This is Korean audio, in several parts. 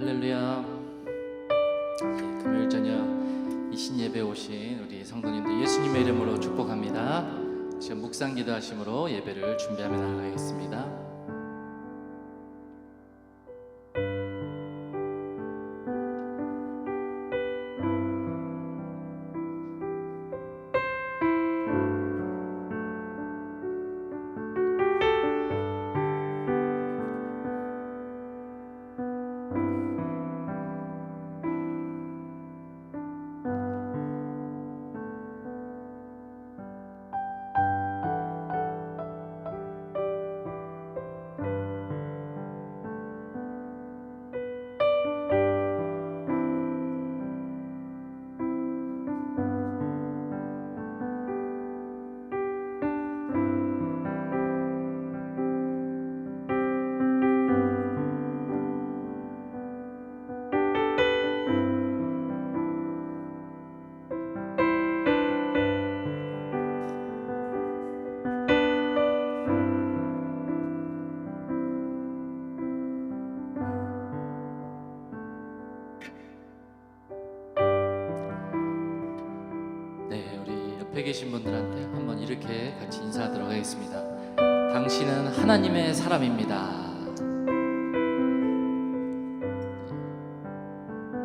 할렐루야. 금요일 저녁 이 신예배 오신 우리 성도님들 예수님의 이름으로 축복합니다. 지금 묵상 기도하심으로 예배를 준비하며 나아가겠습니다. 옆에 계신 분들한테 한번 이렇게 같이 인사하도록 하겠습니다. 당신은 하나님의 사람입니다.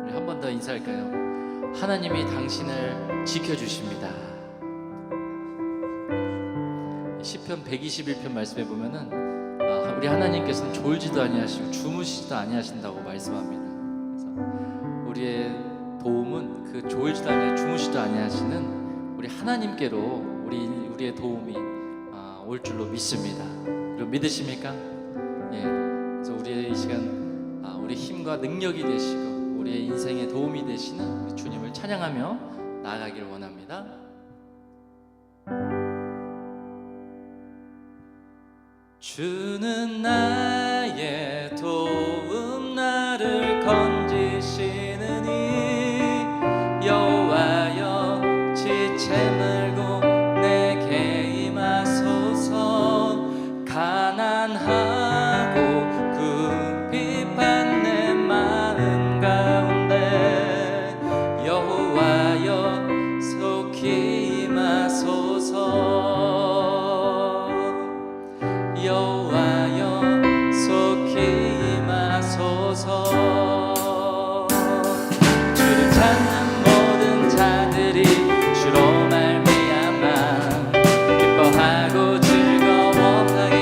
우리 한 번 더 인사할까요? 하나님이 당신을 지켜주십니다. 시편 121편 말씀에 보면은 우리 하나님께서는 졸지도 아니하시고 주무시지도 아니하신다고 말씀합니다. 그래서 우리의 도움은 그 졸지도 아니하시고 주무시지도 아니하시는 우리 하나님께로 우리의 도움이 올 줄로 믿습니다. 그리고 믿으십니까? 예. 그래서 우리의 이 시간 우리 힘과 능력이 되시고 우리의 인생에 도움이 되시는 우리 주님을 찬양하며 나아가기를 원합니다. 주는 나의 도움 나를 건지시느니 여호와여 지체 말고 내게 임하소서. 가난하고 궁핍한 내 마음 가운데 여호와여 속히 임하소서. 여호와여 속히 임하소서. 주를 찾는 모든 자들이 주로 말미암아 기뻐하고 즐거워하게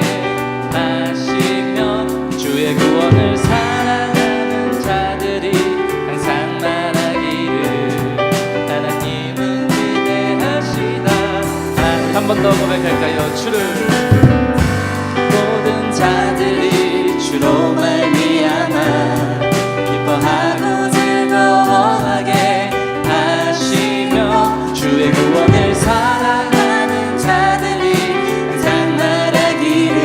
하시며 주의 구원을 사랑하는 자들이 항상 말하기를 하나님은 위대하시다. 한 번 더 고백할까요? 주를 모든 자들이 주로 말미암아 기뻐하고 즐거워하게 하시며 주의 구원을 사랑하는 자들이 항상 말하기를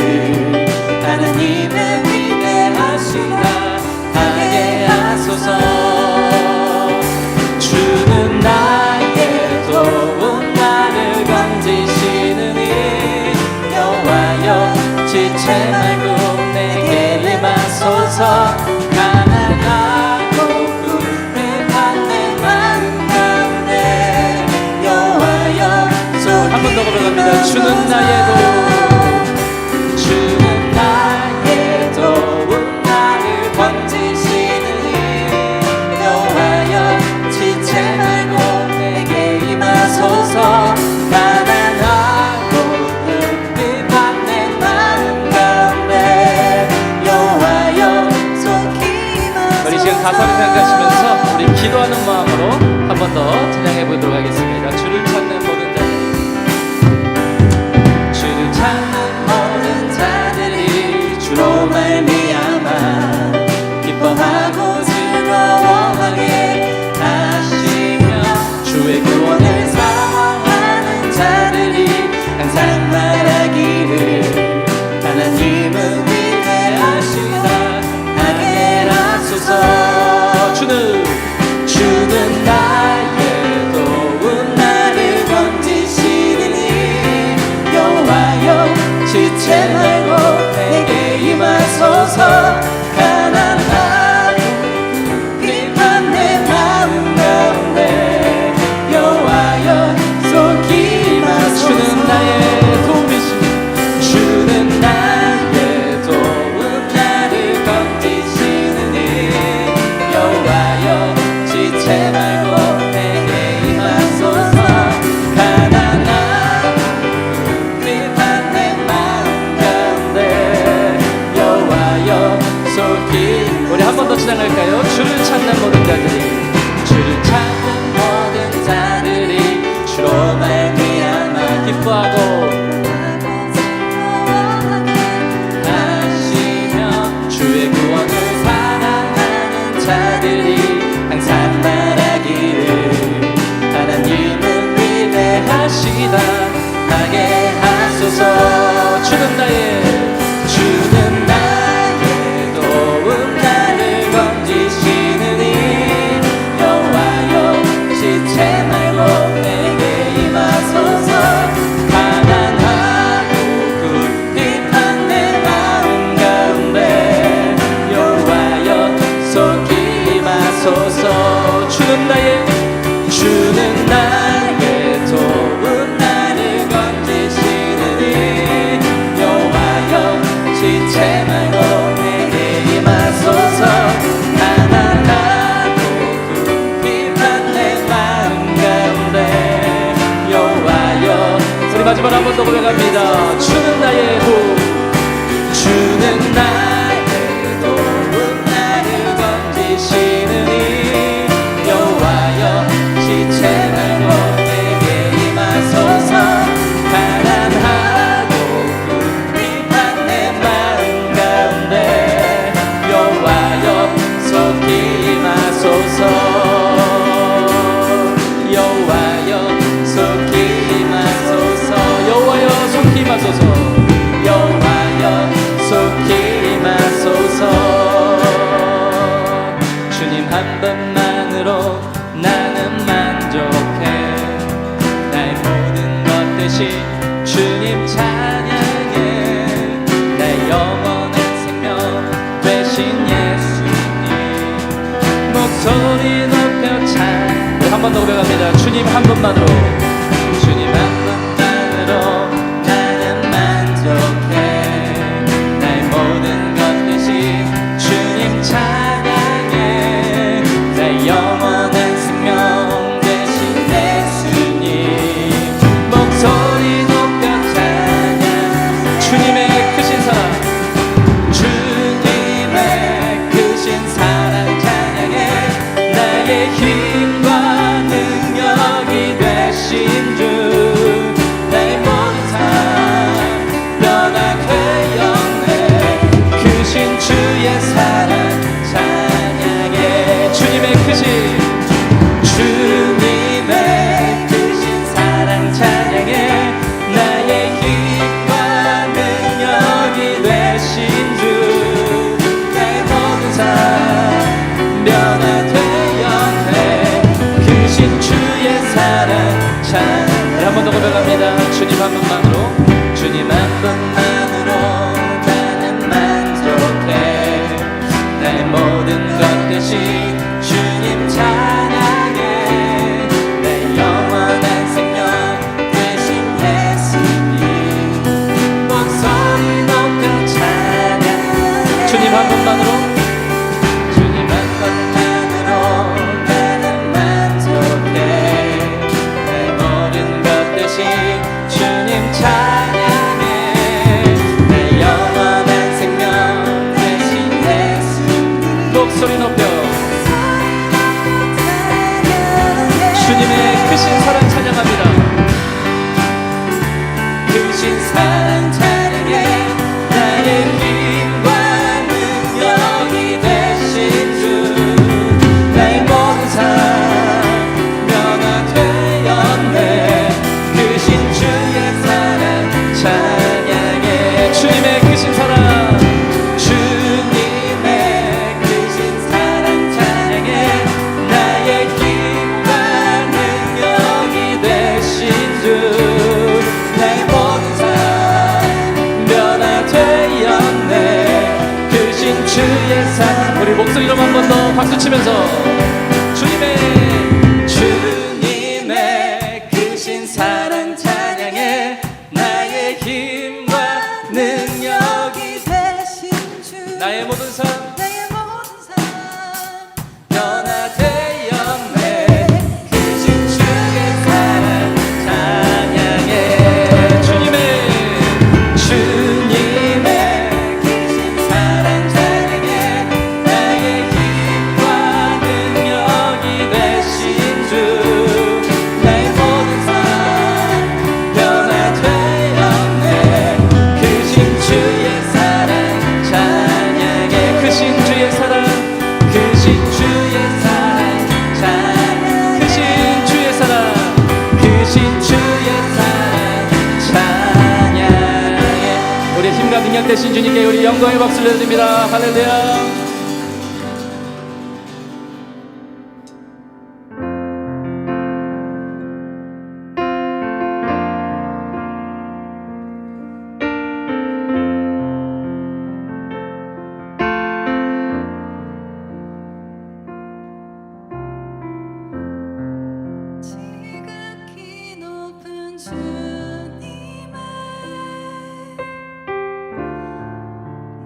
하나님은 위대하시다 하게 하소서. 주는 나의 도움 나를 건지시느니 여호와여 지체 말고 내게 임하소서. 가난하고 궁핍한 내 마음 가운데 여호와여 속히 한 번 더 고백합니다. 주는 나의 도움 주는 나의 도움 나를 건지시느니 여호와여 지체 말고 내게 임하소서. 가난하고 궁핍한 내 마음 가운데 여호와여 속히 임하소서. 우리 지금 가사를 생각하시면서 우리 기도하는 마음으로 한 번 더 찬양해 보도록 하겠습니다. 주를 찾는 모든 자들 주를 찾는 모든 자들이 주로 말미암아 기뻐하고 즐거워하게 하시며 주의 구원을 사랑하는 자들이 항상 말하기를 하나님은 위대하시다 하게 하소서. 주는 나의 도움 나를 건지시느니 여호와여 지체 말고 내게 임하소서. 가난하고 속히. 우리 한 번 더 찬양할까요? 주를 찾는 모든 자들이, 주를 찾는 모든 자들이 주로 말미암아 기뻐하고 하시며 주의 구원을 사랑하는 자들이 항상 말하기를 하나님은 위대하시다 하게 하소서. 주는 나의 도움, 나를 건지시느니 여호와여 지체 말고 내게 임하소서. 가난하고 궁핍한 내 마음 가운데 여호와여 속히 임하소서. 주는 나의 도움, 나를 건지시느니 여호와여 지체 말고 내게 임하소서. 가난하고 궁핍한 내 마음 가운데 여호와여. 우리 마지막 한 번 더 고백합니다. 주는 나의 도움, 주는 나의 도움, 나를 건지시느니 여호와여 지체 말고 내게 임하소서. 가난하고 궁핍한 내 마음 가운데 여호와여 속히 임하소서. 여호와여 속히 임하소서. 여호와여 속히 임하소서. 여호와여 속히 임하소서. 주님 한 분만으로 나는 만족해. 나의 모든 것 대신 주님 찬양해. 나의 영원한 생명 되신 예수님 목소리 높여 찬. 한 번 더 고백합니다. 주님 한 분만으로, 주님 한 분만으로 나는 만족해. 나의 모든 것 대신 주님 찬양해. 나의 영원한 생명 되신 예수님 목소리 높여 찬양. 주님의 크신 사랑, 주님의 크신 사랑 찬양해. 나의 힘과 능력이 되신 주, 나의 모든 삶 변화되었네. 크신 주의 사랑 찬양해. 주님의 크신 사랑 찬양해. 나의 힘과 능력이 되신 주, 나의 모든 삶 변화되었네. 크신 주의 사랑 찬양. 한 번 더 고백합니다. 주님 한 분만으로, 주님 한 분만으로 나는 만족해. 나의 모든 것 대신 주님 찬양해. 내 영원한 생명 되신 예수님 목소리 높여 찬양. 주님 한 분만으로, 주님 한 분만으로 나는 만족해. 내 모든 것 대신 주님 찬양해. 내 영원한 생명 되신 예수님 목소리 높여 주님의 크신 사랑 찬양합니다. 크신 사랑 찬양해. 나의 힘과 능력이 되신 주, 나의 모든 삶 변화되었네. 크신 주의 사랑 찬양해. 주님의 크신 사랑, 주님의 크신 사랑 찬양해. 나의 힘과 능력이 되신 주, 나의 모든 삶 변화되었네. 크신 주의 사랑. 우리 목소리로 한 번 더 박수 치면서 주님의 크신 사랑 찬양해. 나의 힘과 능력이 되신 주, 나의 모든 삶 나의 모든 삶 변화되었네. 크신 주의 사랑 찬양해. 주님의 크신 사랑 찬양해. 되신 주님께 우리 영광의 박수를 드립니다. 할렐루야. 지극히 높은 주님의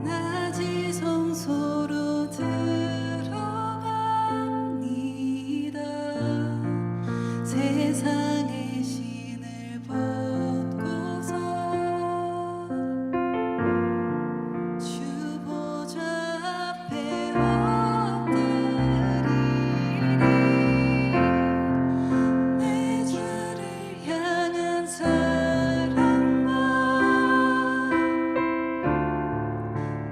낮이 성소로 들어갑니다. 세상의 신을 벗고서 주 보좌 앞에 엎드리리. 내 주를 향한 사랑과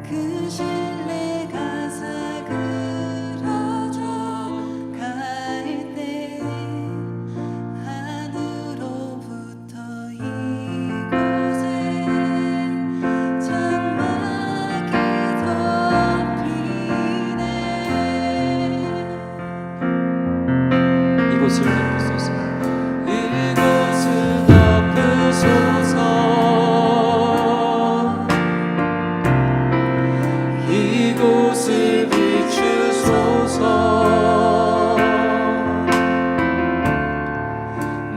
그 신뢰가 사그러져 갈 때 하늘로부터 이곳에 장막이 덮이네. 이곳을 덮으소서. 이곳을 덮으소서. 이곳을 비추소서.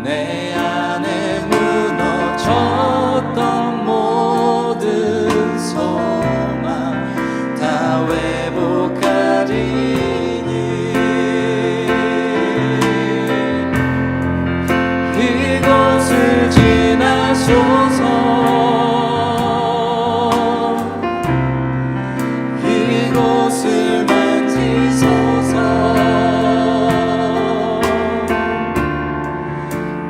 내 안에 무너졌던 모든 소망 다 회복하리니. 이곳을 지나소서. 이곳을 만지소서.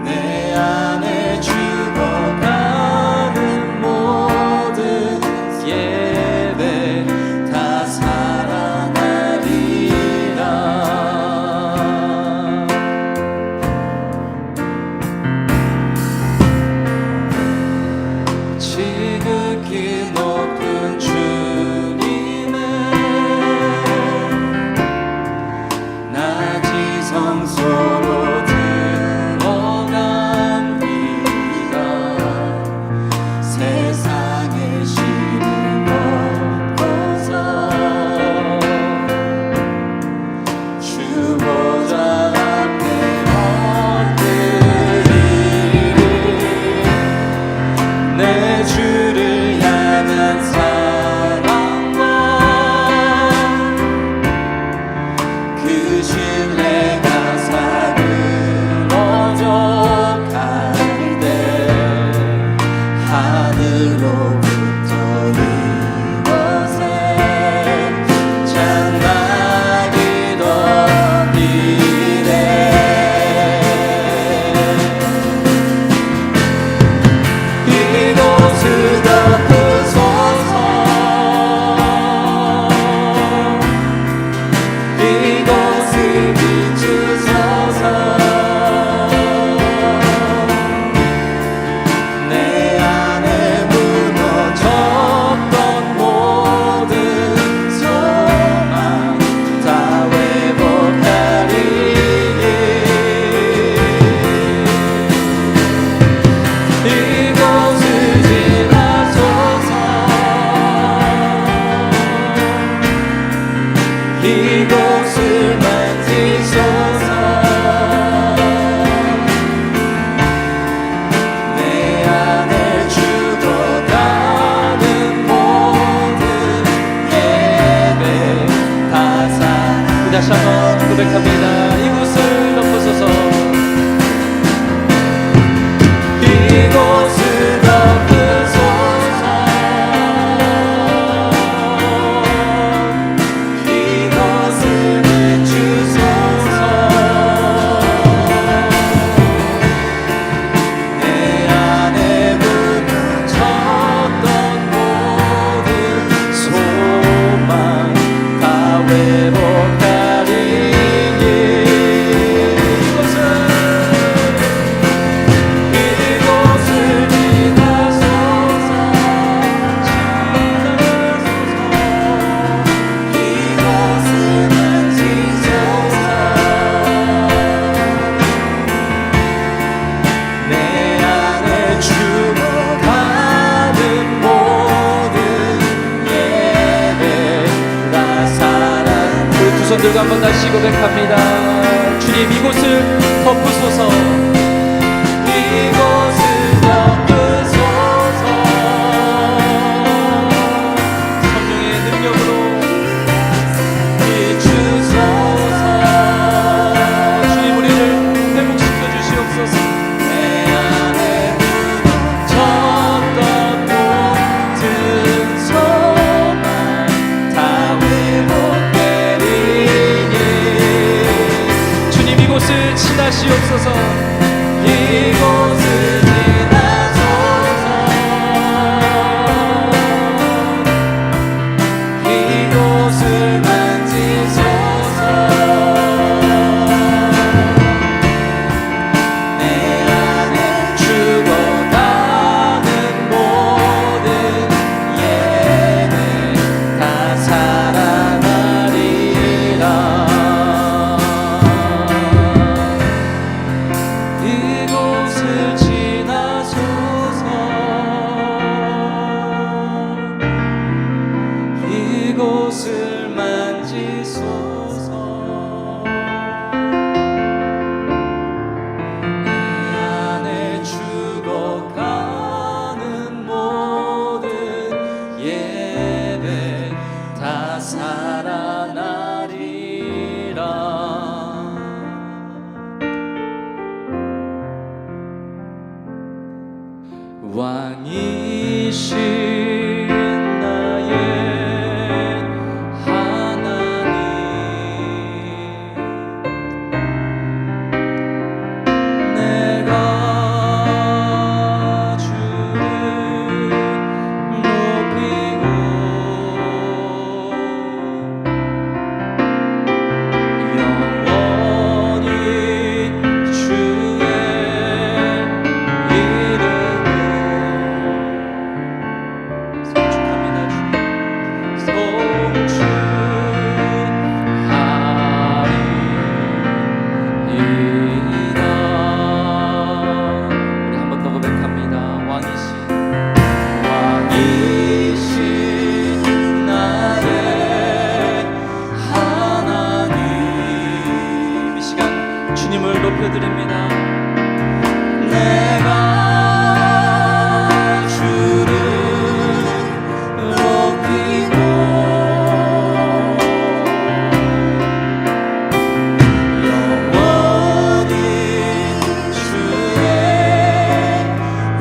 내 안에 죽어가는 모든 예배 다 살아나리라. 지극히 높은 주님의 낮이 성소로 들어갑니다. 세상의 신을 벗고서 주 보좌 앞에 엎드리리. 내 주를 향한 사랑과 그 신뢰가 사그러져 갈 때 하늘로부터 이곳에 장막이 덮이네. 이곳을 덮으소서. 이곳을 비추소서. 내 안에 무너졌던 모든 소망 다 회복하리니. 이곳을 지나소서. 이곳을 만지소서. 내 안에 죽어가는 모든 예배 다 사. 다시 한번 고백합니다. 이곳을 덮으소서. 이곳을 덮으소서. 이곳을 비추소서. 내 안에 무너졌던 모든 소망 다 회복하리니. 손 들고 한번 다시 고백합니다. 주님 이곳을 덮으소서. 이곳을 덮으소서. 성령의 능력으로 비추소서. 주님 우리를 회복시켜 주시옵소서. 내 안에 묻어졌던 모든 소망 다 회복되리니 주님 이곳을 지나시옵소서. 이곳을 지나소서. 이곳을 만지소서. 내 안에 죽어가는 모든 예배 다 살아나리라. 이곳을 지나소서. 이곳을 만지소서. 내 안에 죽어가는 모든 예배 다 살아나리라. 왕이신 나의 하나님, 내가 주를 높이고 영원히 주의 이름을 송축합니다. 송축하리이다. 우리 한 번 더 고백합니다. 왕이신 나의 하나님, 이 시간 주님을 높여드립니다. 내가 주를 높이고 영원히 주의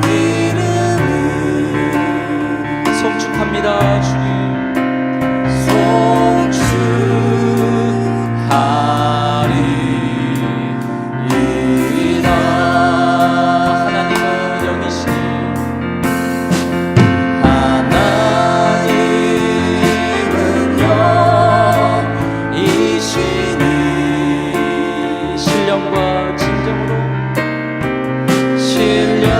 이름을 송축합니다. 주님 송축하리이다. 하나님은 영이시니 신령과 진정으로 신령과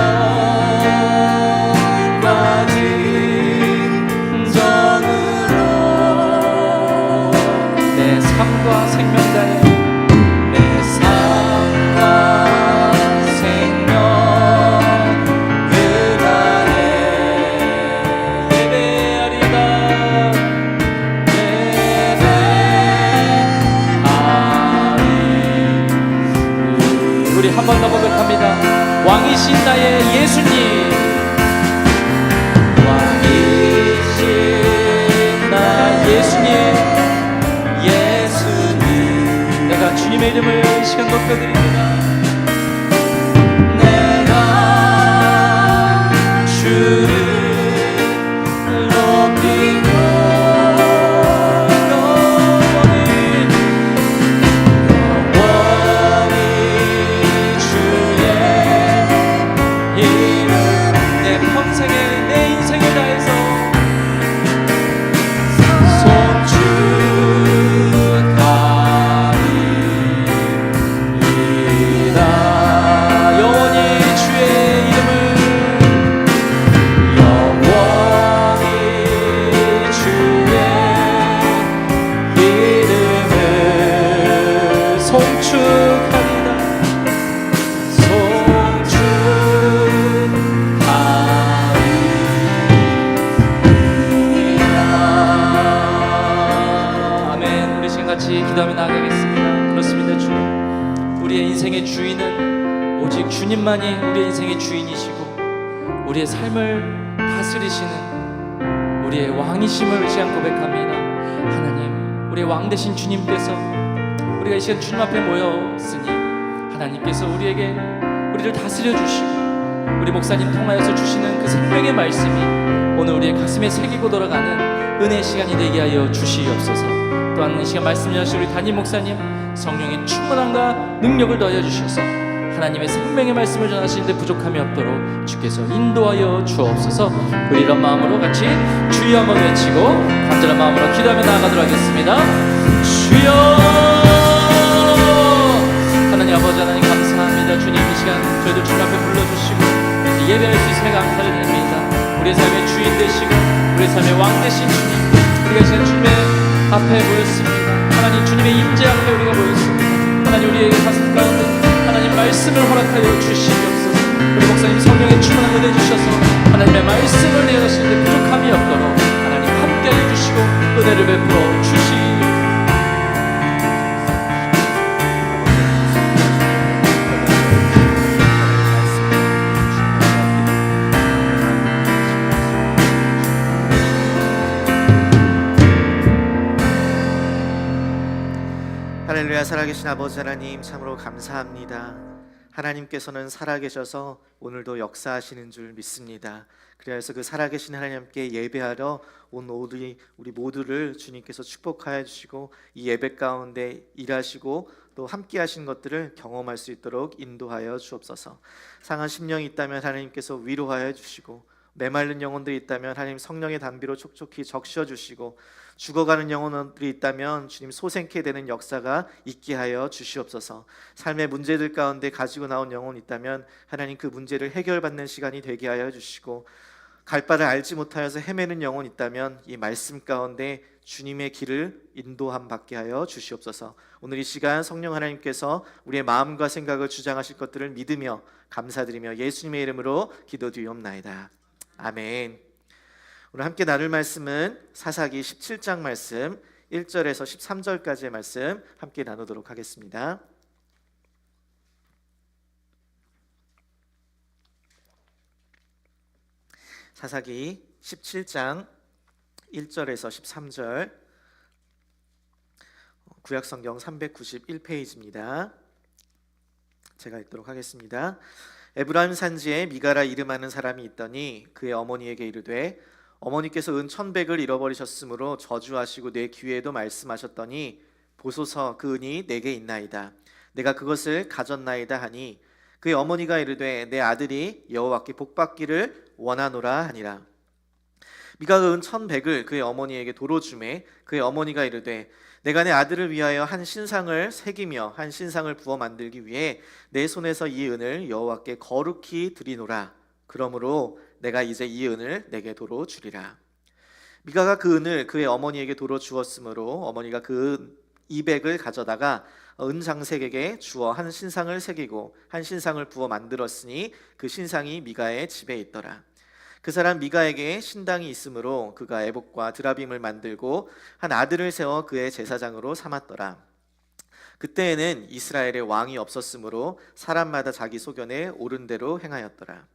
진정으로 내 삶과 생명 다해 내 삶과 생명을 다해 예배하리다. 우리 한 번 더 고백합니다. 왕이신 나의 예수님, 왕이신 나의 예수님, 예수님, 내가 주님의 이름을 이 시간 높여드립니다. 내가 주를 높이고 송축하리이다. 같이 기도하며 나아가겠습니다. 그렇습니다. 주님, 우리의 인생의 주인은 오직 주님만이 우리의 인생의 주인이시고 우리의 삶을 다스리시는 우리의 왕이심을 이 시간 고백합니다. 하나님, 우리의 왕 되신 주님께서 우리가 이 시간 주님 앞에 모였으니 하나님께서 우리를 다스려 주시고 우리 목사님 통하여서 주시는 그 생명의 말씀이 오늘 우리의 가슴에 새기고 돌아가는 은혜의 시간이 되게 하여 주시옵소서. 또한 이 시간 말씀 전하신 우리 담임 목사님 성령의 충만함과 능력을 더하여 주셔서 하나님의 생명의 말씀을 전하시는데 부족함이 없도록 주께서 인도하여 주옵소서. 우리 이런 마음으로 같이 주여 한번 외치고 간절한 마음으로 기도하며 나아가도록 하겠습니다. 주여! 하나님 아버지, 하나님 감사합니다. 주님, 이 시간 저희들 주님 앞에 불러주시고 예배할 수 있음에 감사를 드립니다. 우리의 삶의 주인 되시고 우리의 삶의 왕 되신 주님, 우리가 이 시간 주님의 앞에 모였습니다. 하나님, 주님의 임재 앞에 우리가 모였습니다. 하나님, 우리의 가슴 가운데 하나님 말씀을 허락하여 주시옵소서. 우리 목사님 성령의 충만한 은혜 주셔서 하나님의 말씀을 내어가시는데 부족함이 없도록 하나님 함께하여 주시고 은혜를 베풀어 주시옵소서. 할렐루야. 살아계신 아버지 하나님, 참으로 감사합니다. 하나님께서는 살아계셔서 오늘도 역사하시는 줄 믿습니다. 그래서 그 살아계신 하나님께 예배하러 온 우리 모두를 주님께서 축복하여 주시고 이 예배 가운데 일하시고 또 함께 하신 것들을 경험할 수 있도록 인도하여 주옵소서. 상한 심령이 있다면 하나님께서 위로하여 주시고 메말른 영혼들이 있다면 하나님 성령의 단비로 촉촉히 적셔 주시고 죽어가는 영혼들이 있다면 주님 소생케 되는 역사가 있게 하여 주시옵소서. 삶의 문제들 가운데 가지고 나온 영혼이 있다면 하나님 그 문제를 해결받는 시간이 되게 하여 주시고 갈 바를 알지 못하여서 헤매는 영혼이 있다면 이 말씀 가운데 주님의 길을 인도함 받게 하여 주시옵소서. 오늘 이 시간 성령 하나님께서 우리의 마음과 생각을 주장하실 것들을 믿으며 감사드리며 예수님의 이름으로 기도드리옵나이다. 아멘. 오늘 함께 나눌 말씀은 사사기 17장 말씀 1절에서 13절까지의 말씀 함께 나누도록 하겠습니다. 사사기 17장 1절에서 13절, 구약성경 391페이지입니다. 제가 읽도록 하겠습니다. 에브라임 산지에 미가라 이름하는 사람이 있더니 그의 어머니에게 이르되 어머니께서 은 1,100을 잃어버리셨으므로 저주하시고 내 귀에도 말씀하셨더니 보소서 그 은이 내게 있나이다. 내가 그것을 가졌나이다 하니 그의 어머니가 이르되 내 아들이 여호와께 복받기를 원하노라 하니라. 미가가 은 1,100을 그의 어머니에게 도로 주매 그의 어머니가 이르되 내가 내 아들을 위하여 한 신상을 새기며 한 신상을 부어 만들기 위해 내 손에서 이 은을 여호와께 거룩히 드리노라. 그러므로 내가 이제 이 은을 내게 도로 주리라. 미가가 그 은을 그의 어머니에게 도로 주었으므로 어머니가 그 은 200을 가져다가 은장색에게 주어 한 신상을 새기고 한 신상을 부어 만들었으니 그 신상이 미가의 집에 있더라. 그 사람 미가에게 신당이 있으므로 그가 에봇과 드라빔을 만들고 한 아들을 세워 그의 제사장으로 삼았더라. 그때에는 이스라엘의 왕이 없었으므로 사람마다 자기 소견에 옳은 대로 행하였더라.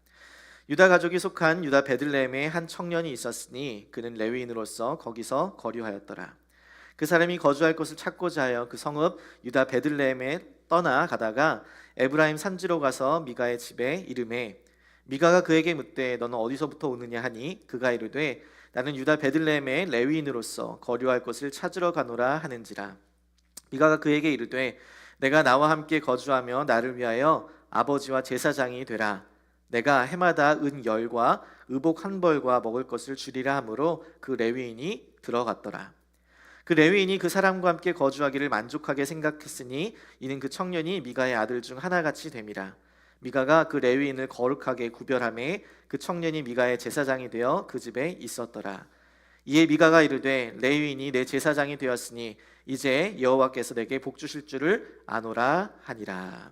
유다 가족이 속한 유다 베들레헴에 한 청년이 있었으니 그는 레위인으로서 거기서 거류하였더라. 그 사람이 거주할 곳을 찾고자 하여 그 성읍 유다 베들레헴에 떠나 가다가 에브라임 산지로 가서 미가의 집에 이르매 미가가 그에게 묻되 너는 어디서부터 오느냐 하니 그가 이르되 나는 유다 베들레헴의 레위인으로서 거류할 곳을 찾으러 가노라 하는지라. 미가가 그에게 이르되 내가 나와 함께 거주하며 나를 위하여 아버지와 제사장이 되라. 내가 해마다 은 10과 의복 1벌과 먹을 것을 주리라 하므로 그 레위인이 들어갔더라. 그 레위인이 그 사람과 함께 거주하기를 만족하게 생각했으니 이는 그 청년이 미가의 아들 중 하나같이 됨이라. 미가가 그 레위인을 거룩하게 구별하매 그 청년이 미가의 제사장이 되어 그 집에 있었더라. 이에 미가가 이르되 레위인이 내 제사장이 되었으니 이제 여호와께서 내게 복 주실 줄을 아노라 하니라.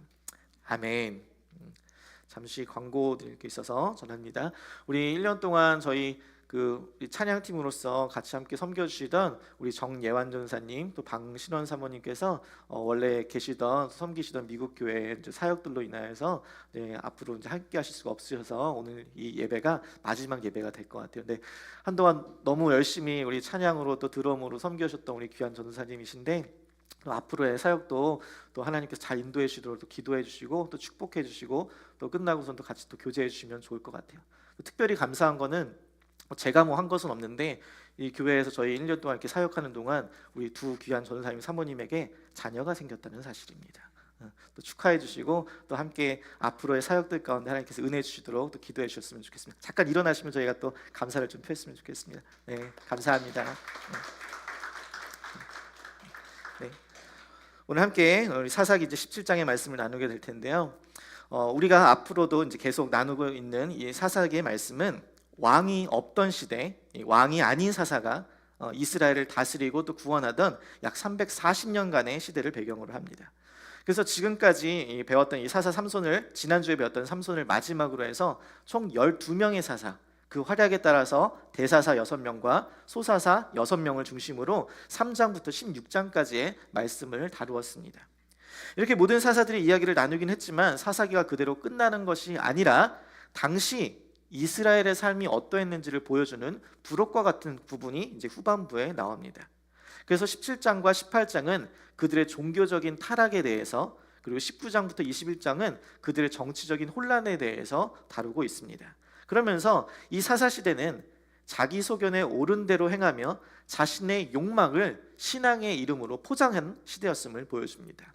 아멘. 잠시 광고 드릴 게 있어서 전합니다. 우리 1년 동안 저희 이 찬양팀으로서 같이 함께 섬겨주시던 우리 정예완 전사님, 또 방신원 사모님께서 원래 섬기시던 미국 교회 사역들로 인하여서 앞으로 이제 함께하실 수가 없으셔서 오늘 이 예배가 마지막 예배가 될 것 같아요. 근데 한동안 너무 열심히 우리 찬양으로 또 드럼으로 섬겨주셨던 우리 귀한 전사님이신데, 또 앞으로의 사역도 또 하나님께서 잘 인도해 주시도록 또 기도해 주시고 또 축복해 주시고 또 끝나고선 또 같이 또 교제해 주시면 좋을 것 같아요. 특별히 감사한 거는 제가 뭐 한 것은 없는데 이 교회에서 저희 1년 동안 이렇게 사역하는 동안 우리 두 귀한 전사님 사모님에게 자녀가 생겼다는 사실입니다. 또 축하해 주시고 또 함께 앞으로의 사역들 가운데 하나님께서 은혜 주시도록 또 기도해 주셨으면 좋겠습니다. 잠깐 일어나시면 저희가 또 감사를 좀 표했으면 좋겠습니다. 네, 감사합니다. 네. 오늘 함께 우리 사사기 이제 17장의 말씀을 나누게 될 텐데요. 우리가 앞으로도 이제 계속 나누고 있는 이 사사기의 말씀은 왕이 없던 시대, 왕이 아닌 사사가 이스라엘을 다스리고 또 구원하던 약 340년간의 시대를 배경으로 합니다. 그래서 지금까지 배웠던 이 사사 삼손을, 지난주에 배웠던 삼손을 마지막으로 해서 총 12명의 사사, 그 활약에 따라서 대사사 6명과 소사사 6명을 중심으로 3장부터 16장까지의 말씀을 다루었습니다. 이렇게 모든 사사들의 이야기를 나누긴 했지만 사사기가 그대로 끝나는 것이 아니라 당시 이스라엘의 삶이 어떠했는지를 보여주는 부록과 같은 부분이 이제 후반부에 나옵니다. 그래서 17장과 18장은 그들의 종교적인 타락에 대해서, 그리고 19장부터 21장은 그들의 정치적인 혼란에 대해서 다루고 있습니다. 그러면서 이 사사시대는 자기 소견에 옳은 대로 행하며 자신의 욕망을 신앙의 이름으로 포장한 시대였음을 보여줍니다.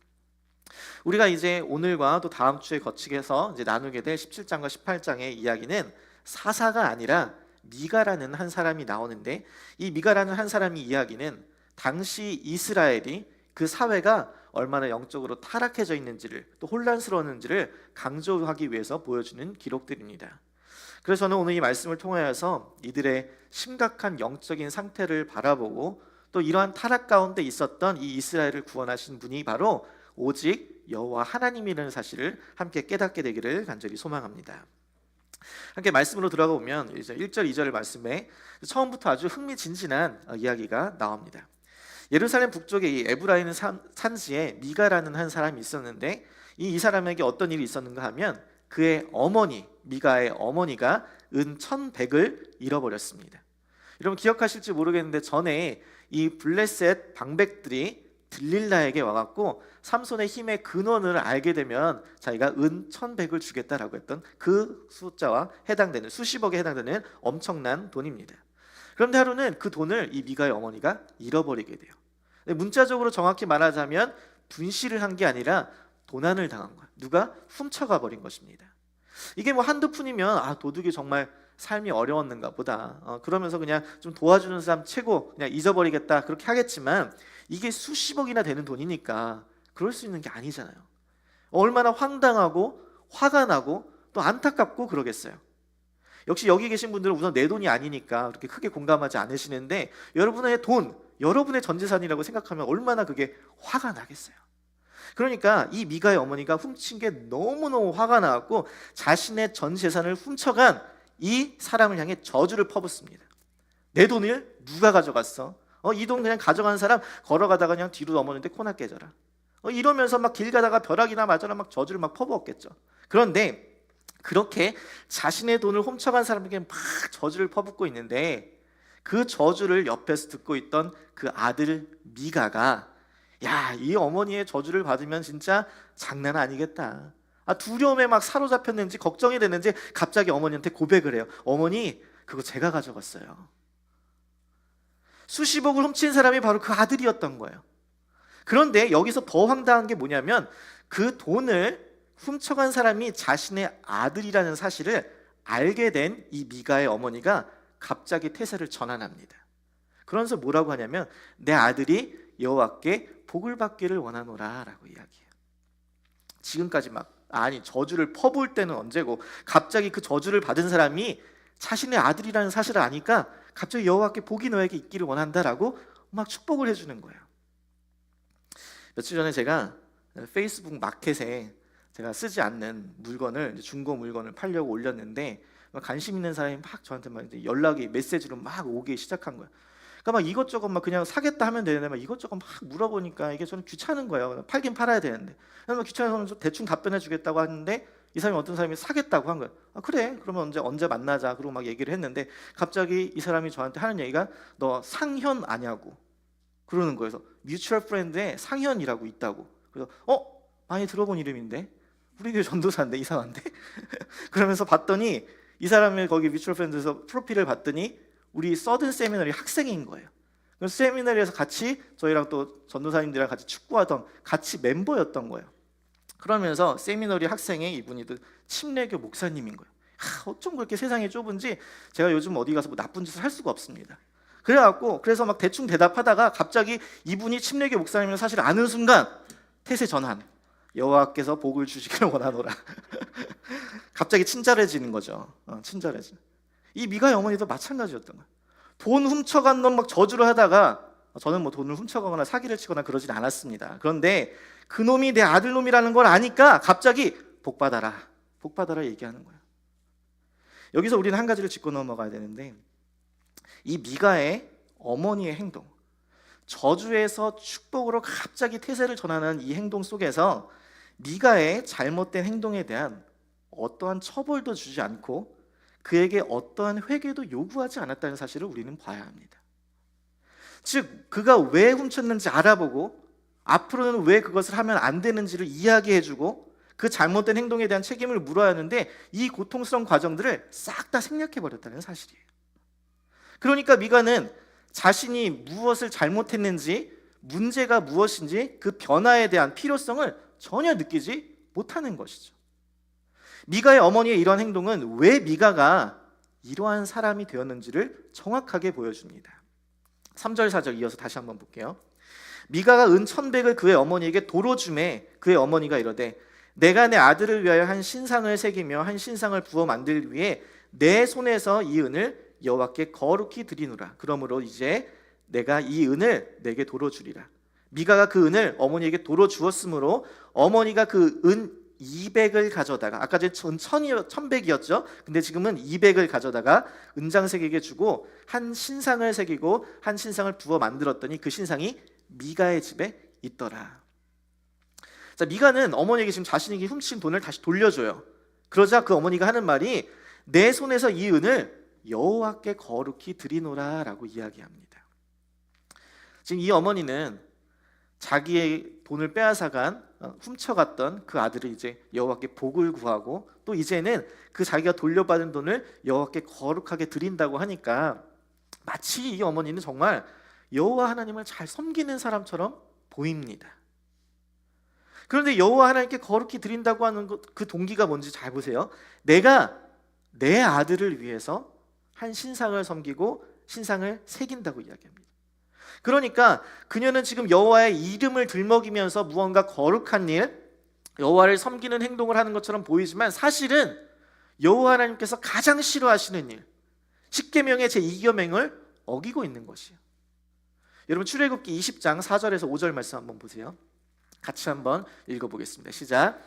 우리가 이제 오늘과 또 다음 주에 거치게서 이제 나누게 될 17장과 18장의 이야기는 사사가 아니라 미가라는 한 사람이 나오는데, 이 미가라는 한 사람의 이야기는 당시 이스라엘이 그 사회가 얼마나 영적으로 타락해져 있는지를, 또 혼란스러웠는지를 강조하기 위해서 보여주는 기록들입니다. 그래서 저는 오늘 이 말씀을 통하여서 이들의 심각한 영적인 상태를 바라보고 또 이러한 타락 가운데 있었던 이 이스라엘을 구원하신 분이 바로 오직 여호와 하나님이라는 사실을 함께 깨닫게 되기를 간절히 소망합니다. 함께 말씀으로 들어가 보면 이제 1절, 2절 말씀에 처음부터 아주 흥미진진한 이야기가 나옵니다. 예루살렘 북쪽에 이 에브라임 산지에 미가라는 한 사람이 있었는데, 이 사람에게 어떤 일이 있었는가 하면 그의 어머니, 미가의 어머니가 은 1,100을 잃어버렸습니다. 여러분 기억하실지 모르겠는데 전에 이 블레셋 방백들이 들릴라에게 와갖고 삼손의 힘의 근원을 알게 되면 자기가 은 1,100을 주겠다라고 했던 그 숫자와 해당되는, 수십억에 해당되는 엄청난 돈입니다. 그런데 하루는 그 돈을 이 미가의 어머니가 잃어버리게 돼요. 문자적으로 정확히 말하자면 분실을 한 게 아니라 도난을 당한 거야. 누가 훔쳐가 버린 것입니다. 이게 뭐 한두 푼이면 도둑이 정말 삶이 어려웠는가 보다, 그러면서 그냥 좀 도와주는 사람 최고, 그냥 잊어버리겠다 그렇게 하겠지만, 이게 수십억이나 되는 돈이니까 그럴 수 있는 게 아니잖아요. 얼마나 황당하고 화가 나고 또 안타깝고 그러겠어요. 역시 여기 계신 분들은 우선 내 돈이 아니니까 그렇게 크게 공감하지 않으시는데, 여러분의 돈, 여러분의 전 재산이라고 생각하면 얼마나 그게 화가 나겠어요. 그러니까 이 미가의 어머니가 훔친 게 너무너무 화가 나갖고 자신의 전 재산을 훔쳐간 이 사람을 향해 저주를 퍼붓습니다. 내 돈을 누가 가져갔어? 이 돈 그냥 가져간 사람 걸어가다가 그냥 뒤로 넘었는데 코나 깨져라. 이러면서 막 길 가다가 벼락이나 맞아라 막 저주를 막 퍼부었겠죠. 그런데 그렇게 자신의 돈을 훔쳐간 사람에게 막 저주를 퍼붓고 있는데, 그 저주를 옆에서 듣고 있던 그 아들 미가가, 야, 이 어머니의 저주를 받으면 진짜 장난 아니겠다. 두려움에 막 사로잡혔는지 걱정이 됐는지 갑자기 어머니한테 고백을 해요. 어머니, 그거 제가 가져갔어요. 수십억을 훔친 사람이 바로 그 아들이었던 거예요. 그런데 여기서 더 황당한 게 뭐냐면, 그 돈을 훔쳐간 사람이 자신의 아들이라는 사실을 알게 된 이 미가의 어머니가 갑자기 태세를 전환합니다. 그러면서 뭐라고 하냐면, 내 아들이 여호와께 복을 받기를 원하노라 라고 이야기해요. 지금까지 저주를 퍼부을 때는 언제고, 갑자기 그 저주를 받은 사람이 자신의 아들이라는 사실을 아니까 갑자기 여호와께 복이 너에게 있기를 원한다라고 막 축복을 해주는 거예요. 며칠 전에 제가 페이스북 마켓에 제가 쓰지 않는 물건을, 중고 물건을 팔려고 올렸는데 관심 있는 사람이 막 저한테 막 이제 연락이 메시지로 막 오기 시작한 거예요. 그러니까 막 이것저것 막 그냥 사겠다 하면 되는데 막 이것저것 막 물어보니까 이게 저는 귀찮은 거예요. 팔긴 팔아야 되는데. 그래서 막 귀찮아서 대충 답변해 주겠다고 하는데 이 사람이 어떤 사람이 사겠다고 한 거예요. 아, 그래. 그러면 언제 만나자. 그러고 막 얘기를 했는데 갑자기 이 사람이 저한테 하는 얘기가 너 상현 아냐고 그러는 거예요. 그래서 뮤추얼 프렌드에 상현이라고 있다고. 그래서 많이 들어본 이름인데 우리 교회 전도사인데 이상한데 그러면서 봤더니 이 사람의 거기 뮤추얼 프렌드에서 프로필을 봤더니 우리 서든 세미너리 학생인 거예요. 그래서 세미너리에서 같이 저희랑 또 전도사님들이랑 같이 축구하던 같이 멤버였던 거예요. 그러면서 세미너리 학생의 이분이 또 침례교 목사님인 거예요. 어쩜 그렇게 세상이 좁은지 제가 요즘 어디 가서 뭐 나쁜 짓을 할 수가 없습니다. 그래서 막 대충 대답하다가 갑자기 이분이 침례교 목사님을 사실 아는 순간 태세 전환. 여호와께서 복을 주시기를 원하노라. 갑자기 친절해지는 거죠. 친절해지. 이 미가의 어머니도 마찬가지였던 거예요. 돈 훔쳐간 놈 막 저주를 하다가 저는 뭐 돈을 훔쳐가거나 사기를 치거나 그러진 않았습니다. 그런데 그 놈이 내 아들놈이라는 걸 아니까 갑자기 복 받아라 얘기하는 거예요. 여기서 우리는 한 가지를 짚고 넘어가야 되는데 이 미가의 어머니의 행동, 저주에서 축복으로 갑자기 태세를 전하는 이 행동 속에서 미가의 잘못된 행동에 대한 어떠한 처벌도 주지 않고 그에게 어떠한 회개도 요구하지 않았다는 사실을 우리는 봐야 합니다. 즉 그가 왜 훔쳤는지 알아보고 앞으로는 왜 그것을 하면 안 되는지를 이야기해주고 그 잘못된 행동에 대한 책임을 물어야 하는데 이 고통스러운 과정들을 싹 다 생략해버렸다는 사실이에요. 그러니까 미가는 자신이 무엇을 잘못했는지 문제가 무엇인지 그 변화에 대한 필요성을 전혀 느끼지 못하는 것이죠. 미가의 어머니의 이러한 행동은 왜 미가가 이러한 사람이 되었는지를 정확하게 보여줍니다. 3절 4절 이어서 다시 한번 볼게요. 미가가 은 1,100을 그의 어머니에게 도로 주매 그의 어머니가 이르되 내가 내 아들을 위하여 한 신상을 새기며 한 신상을 부어 만들기 위해 내 손에서 이 은을 여호와께 거룩히 드리노라. 그러므로 이제 내가 이 은을 내게 도로 주리라. 미가가 그 은을 어머니에게 도로 주었으므로 어머니가 그 은 200을 가져다가 아까 전에 1,100이었죠. 근데 지금은 200을 가져다가 은장색에게 주고 한 신상을 새기고 한 신상을 부어 만들었더니 그 신상이 미가의 집에 있더라. 자, 미가는 어머니에게 지금 자신이 훔친 돈을 다시 돌려줘요. 그러자 그 어머니가 하는 말이 내 손에서 이 은을 여호와께 거룩히 드리노라라고 이야기합니다. 지금 이 어머니는 자기의 돈을 빼앗아간 훔쳐갔던 그 아들을 이제 여호와께 복을 구하고 또 이제는 그 자기가 돌려받은 돈을 여호와께 거룩하게 드린다고 하니까 마치 이 어머니는 정말 여호와 하나님을 잘 섬기는 사람처럼 보입니다. 그런데 여호와 하나님께 거룩히 드린다고 하는 그 동기가 뭔지 잘 보세요. 내가 내 아들을 위해서 한 신상을 섬기고 신상을 새긴다고 이야기합니다. 그러니까 그녀는 지금 여호와의 이름을 들먹이면서 무언가 거룩한 일, 여호와를 섬기는 행동을 하는 것처럼 보이지만 사실은 여호와 하나님께서 가장 싫어하시는 일, 십계명의 제2계명을 어기고 있는 것이에요. 여러분 출애굽기 20장 4절에서 5절 말씀 한번 보세요. 같이 한번 읽어보겠습니다. 시작.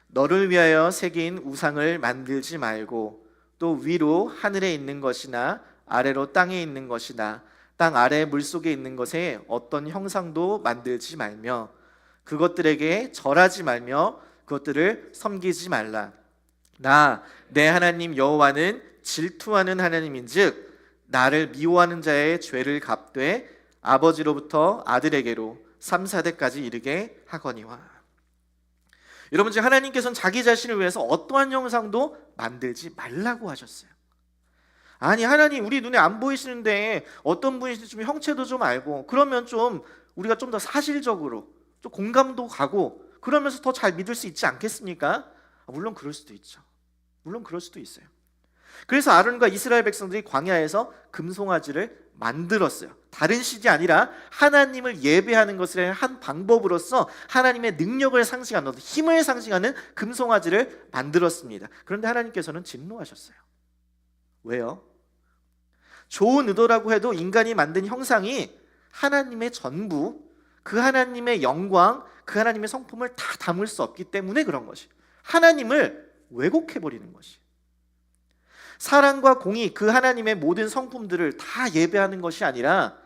너를 위하여 새긴 우상을 만들지 말고 또 위로 하늘에 있는 것이나 아래로 땅에 있는 것이나 땅 아래 물속에 있는 것에 어떤 형상도 만들지 말며 그것들에게 절하지 말며 그것들을 섬기지 말라. 나 내 하나님 여호와는 질투하는 하나님인즉 나를 미워하는 자의 죄를 갚되 아버지로부터 아들에게로 3, 4대까지 이르게 하거니와. 여러분 지금 하나님께서는 자기 자신을 위해서 어떠한 형상도 만들지 말라고 하셨어요. 아니 하나님 우리 눈에 안 보이시는데 어떤 분이신지 좀 형체도 좀 알고 그러면 좀 우리가 좀 더 사실적으로 좀 공감도 가고 그러면서 더 잘 믿을 수 있지 않겠습니까? 물론 그럴 수도 있죠. 물론 그럴 수도 있어요. 그래서 아론과 이스라엘 백성들이 광야에서 금송아지를 만들었어요. 다른 식이 아니라 하나님을 예배하는 것을 한 방법으로서 하나님의 능력을 상징하는 힘을 상징하는 금송아지를 만들었습니다. 그런데 하나님께서는 진노하셨어요. 왜요? 좋은 의도라고 해도 인간이 만든 형상이 하나님의 전부, 그 하나님의 영광, 그 하나님의 성품을 다 담을 수 없기 때문에 그런 것이 하나님을 왜곡해버리는 것이. 사랑과 공의, 그 하나님의 모든 성품들을 다 예배하는 것이 아니라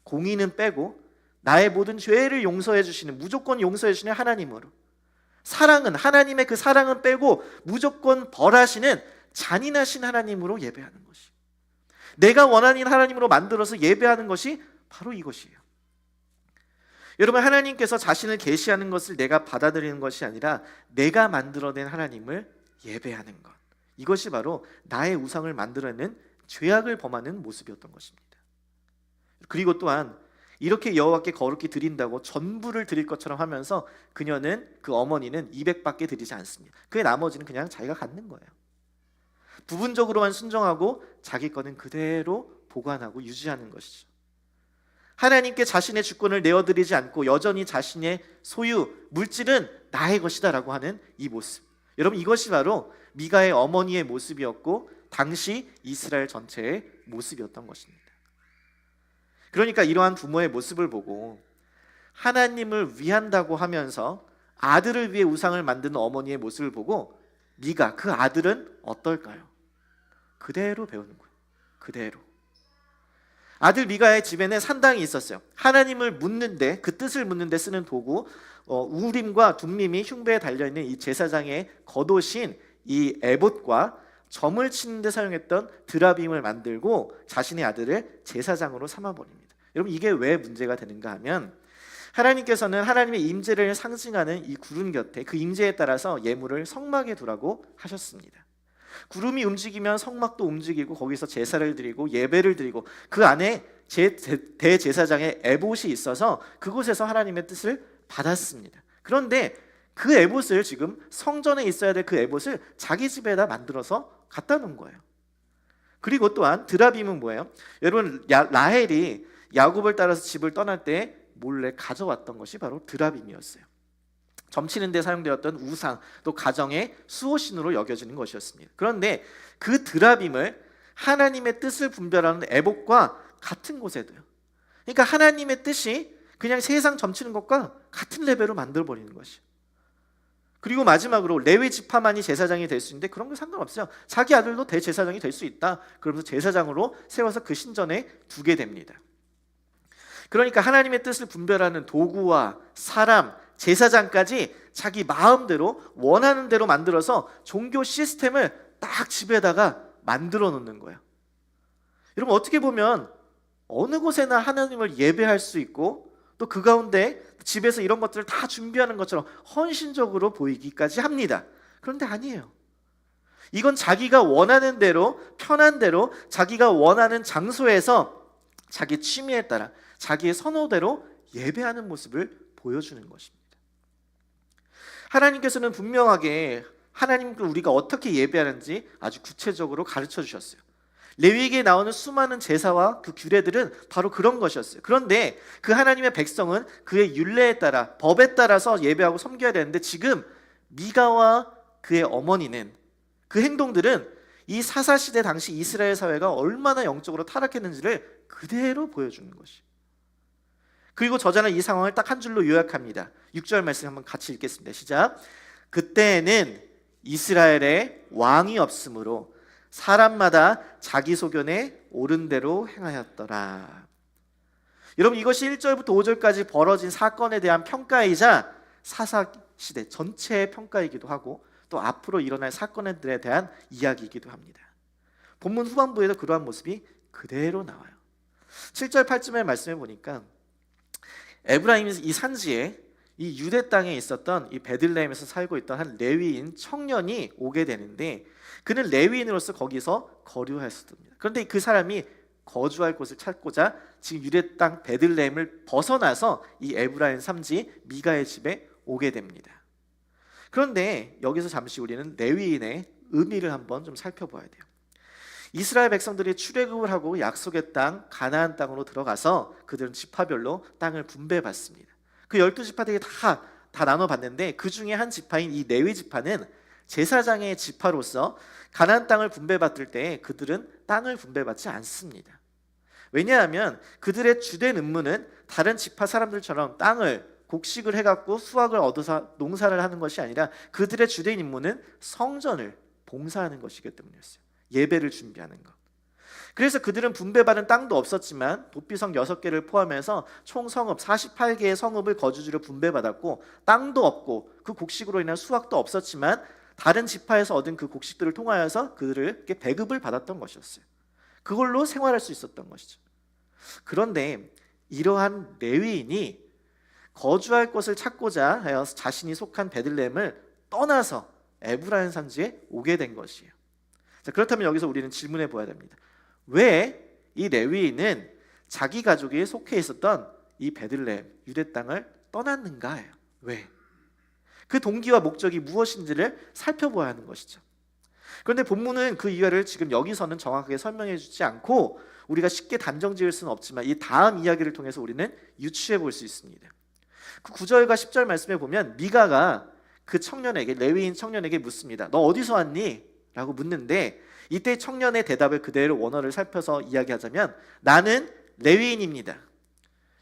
공의는 빼고 나의 모든 죄를 용서해 주시는, 무조건 용서해 주시는 하나님으로, 사랑은, 하나님의 그 사랑은 빼고 무조건 벌하시는 잔인하신 하나님으로 예배하는 것이, 내가 원하는 하나님으로 만들어서 예배하는 것이 바로 이것이에요. 여러분, 하나님께서 자신을 계시하는 것을 내가 받아들이는 것이 아니라 내가 만들어낸 하나님을 예배하는 것, 이것이 바로 나의 우상을 만들어내는 죄악을 범하는 모습이었던 것입니다. 그리고 또한 이렇게 여호와께 거룩히 드린다고 전부를 드릴 것처럼 하면서 그녀는, 그 어머니는 200밖에 드리지 않습니다. 그 나머지는 그냥 자기가 갖는 거예요. 부분적으로만 순종하고 자기 거는 그대로 보관하고 유지하는 것이죠. 하나님께 자신의 주권을 내어드리지 않고 여전히 자신의 소유, 물질은 나의 것이다 라고 하는 이 모습, 여러분, 이것이 바로 미가의 어머니의 모습이었고 당시 이스라엘 전체의 모습이었던 것입니다. 그러니까 이러한 부모의 모습을 보고 하나님을 위한다고 하면서 아들을 위해 우상을 만드는 어머니의 모습을 보고 미가, 그 아들은 어떨까요? 그대로 배우는 거예요. 그대로. 아들 미가의 집에는 산당이 있었어요. 하나님을 묻는데, 그 뜻을 묻는데 쓰는 도구, 우림과 둠밈이 흉배에 달려있는 이 제사장의 겉옷인 이 에봇과 점을 치는 데 사용했던 드라빔을 만들고 자신의 아들을 제사장으로 삼아버립니다. 여러분, 이게 왜 문제가 되는가 하면 하나님께서는 하나님의 임재를 상징하는 이 구름 곁에 그 임재에 따라서 예물을 성막에 두라고 하셨습니다. 구름이 움직이면 성막도 움직이고 거기서 제사를 드리고 예배를 드리고 그 안에 대제사장의 에봇이 있어서 그곳에서 하나님의 뜻을 받았습니다. 그런데 그 에봇을, 지금 성전에 있어야 될 그 에봇을 자기 집에다 만들어서 갖다 놓은 거예요. 그리고 또한 드라빔은 뭐예요? 여러분, 라헬이 야곱을 따라서 집을 떠날 때 몰래 가져왔던 것이 바로 드라빔이었어요. 점치는 데 사용되었던 우상, 또 가정의 수호신으로 여겨지는 것이었습니다. 그런데 그 드라빔을 하나님의 뜻을 분별하는 에봇과 같은 곳에 둬요. 그러니까 하나님의 뜻이 그냥 세상 점치는 것과 같은 레벨로 만들어버리는 것이에요. 그리고 마지막으로 레위 지파만이 제사장이 될 수 있는데 그런 거 상관없어요. 자기 아들도 대제사장이 될 수 있다. 그러면서 제사장으로 세워서 그 신전에 두게 됩니다. 그러니까 하나님의 뜻을 분별하는 도구와 사람, 제사장까지 자기 마음대로 원하는 대로 만들어서 종교 시스템을 딱 집에다가 만들어 놓는 거예요. 여러분, 어떻게 보면 어느 곳에나 하나님을 예배할 수 있고 또 그 가운데 집에서 이런 것들을 다 준비하는 것처럼 헌신적으로 보이기까지 합니다. 그런데 아니에요. 이건 자기가 원하는 대로, 편한 대로, 자기가 원하는 장소에서 자기 취미에 따라 자기의 선호대로 예배하는 모습을 보여주는 것입니다. 하나님께서는 분명하게 하나님을 우리가 어떻게 예배하는지 아주 구체적으로 가르쳐 주셨어요. 레위기에 나오는 수많은 제사와 그 규례들은 바로 그런 것이었어요. 그런데 그 하나님의 백성은 그의 율례에 따라, 법에 따라서 예배하고 섬겨야 되는데 지금 미가와 그의 어머니는, 그 행동들은 이 사사시대 당시 이스라엘 사회가 얼마나 영적으로 타락했는지를 그대로 보여주는 것이. 그리고 저자는 이 상황을 딱 한 줄로 요약합니다. 6절 말씀 한번 같이 읽겠습니다. 시작. 그때에는 이스라엘에 왕이 없으므로 사람마다 자기 소견에 옳은 대로 행하였더라. 여러분, 이것이 1절부터 5절까지 벌어진 사건에 대한 평가이자 사사시대 전체의 평가이기도 하고 또 앞으로 일어날 사건들에 대한 이야기이기도 합니다. 본문 후반부에도 그러한 모습이 그대로 나와요. 7절 8절의 말씀해 보니까 에브라임 이 산지에 이 유대 땅에 있었던 이 베들레헴에서 살고 있던 한 레위인 청년이 오게 되는데 그는 레위인으로서 거기서 거류하였습니다. 그런데 그 사람이 거주할 곳을 찾고자 지금 유대 땅 베들레헴을 벗어나서 이 에브라임 산지 미가의 집에 오게 됩니다. 그런데 여기서 잠시 우리는 레위인의 의미를 한번 좀 살펴봐야 돼요. 이스라엘 백성들이 출애굽을 하고 약속의 땅 가나안 땅으로 들어가서 그들은 지파별로 땅을 분배받습니다. 그 12지파들이 다 나눠봤는데 그 중에 한 지파인 이 레위 지파는 제사장의 지파로서 가나안 땅을 분배받을 때 그들은 땅을 분배받지 않습니다. 왜냐하면 그들의 주된 임무는 다른 지파 사람들처럼 땅을 곡식을 해갖고 수확을 얻어서 농사를 하는 것이 아니라 그들의 주된 임무는 성전을 봉사하는 것이기 때문이었어요. 예배를 준비하는 것. 그래서 그들은 분배받은 땅도 없었지만 도피성 6개를 포함해서 총 성읍 48개의 성읍을 거주지로 분배받았고 땅도 없고 그 곡식으로 인한 수확도 없었지만 다른 지파에서 얻은 그 곡식들을 통하여서 그들을 이렇게 배급을 받았던 것이었어요. 그걸로 생활할 수 있었던 것이죠. 그런데 이러한 레위인이 거주할 곳을 찾고자 하여 자신이 속한 베들레헴을 떠나서 에브라임 산지에 오게 된 것이에요. 자, 그렇다면 여기서 우리는 질문해 보아야 됩니다. 왜 이 레위인은 자기 가족이 속해 있었던 이 베들레헴 유대 땅을 떠났는가요? 왜? 그 동기와 목적이 무엇인지를 살펴보아야 하는 것이죠. 그런데 본문은 그 이유를 지금 여기서는 정확하게 설명해 주지 않고 우리가 쉽게 단정 지을 수는 없지만 이 다음 이야기를 통해서 우리는 유추해 볼 수 있습니다. 그 9절과 10절 말씀에 보면 미가가 그 청년에게, 레위인 청년에게 묻습니다. 너 어디서 왔니? 라고 묻는데 이때 청년의 대답을 그대로 원어를 살펴서 이야기하자면 나는 레위인입니다.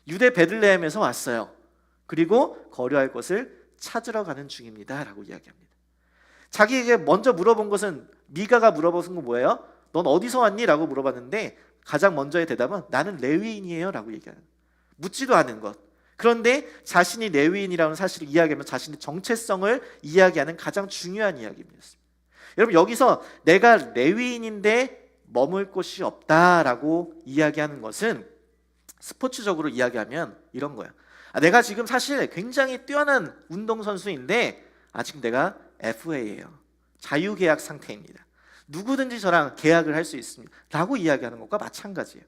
유대 베들레헴에서 왔어요. 그리고 거류할 곳을 찾으러 가는 중입니다. 라고 이야기합니다. 자기에게 먼저 물어본 것은, 미가가 물어본 건 뭐예요? 넌 어디서 왔니? 라고 물어봤는데 가장 먼저의 대답은 나는 레위인이에요. 라고 얘기하는, 묻지도 않은 것. 그런데 자신이 레위인이라는 사실을 이야기하면 자신의 정체성을 이야기하는 가장 중요한 이야기입니다. 여러분, 여기서 내가 레위인인데 머물 곳이 없다라고 이야기하는 것은 스포츠적으로 이야기하면 이런 거예요. 내가 지금 사실 굉장히 뛰어난 운동선수인데 지금 내가 FA예요. 자유계약 상태입니다. 누구든지 저랑 계약을 할 수 있습니다. 라고 이야기하는 것과 마찬가지예요.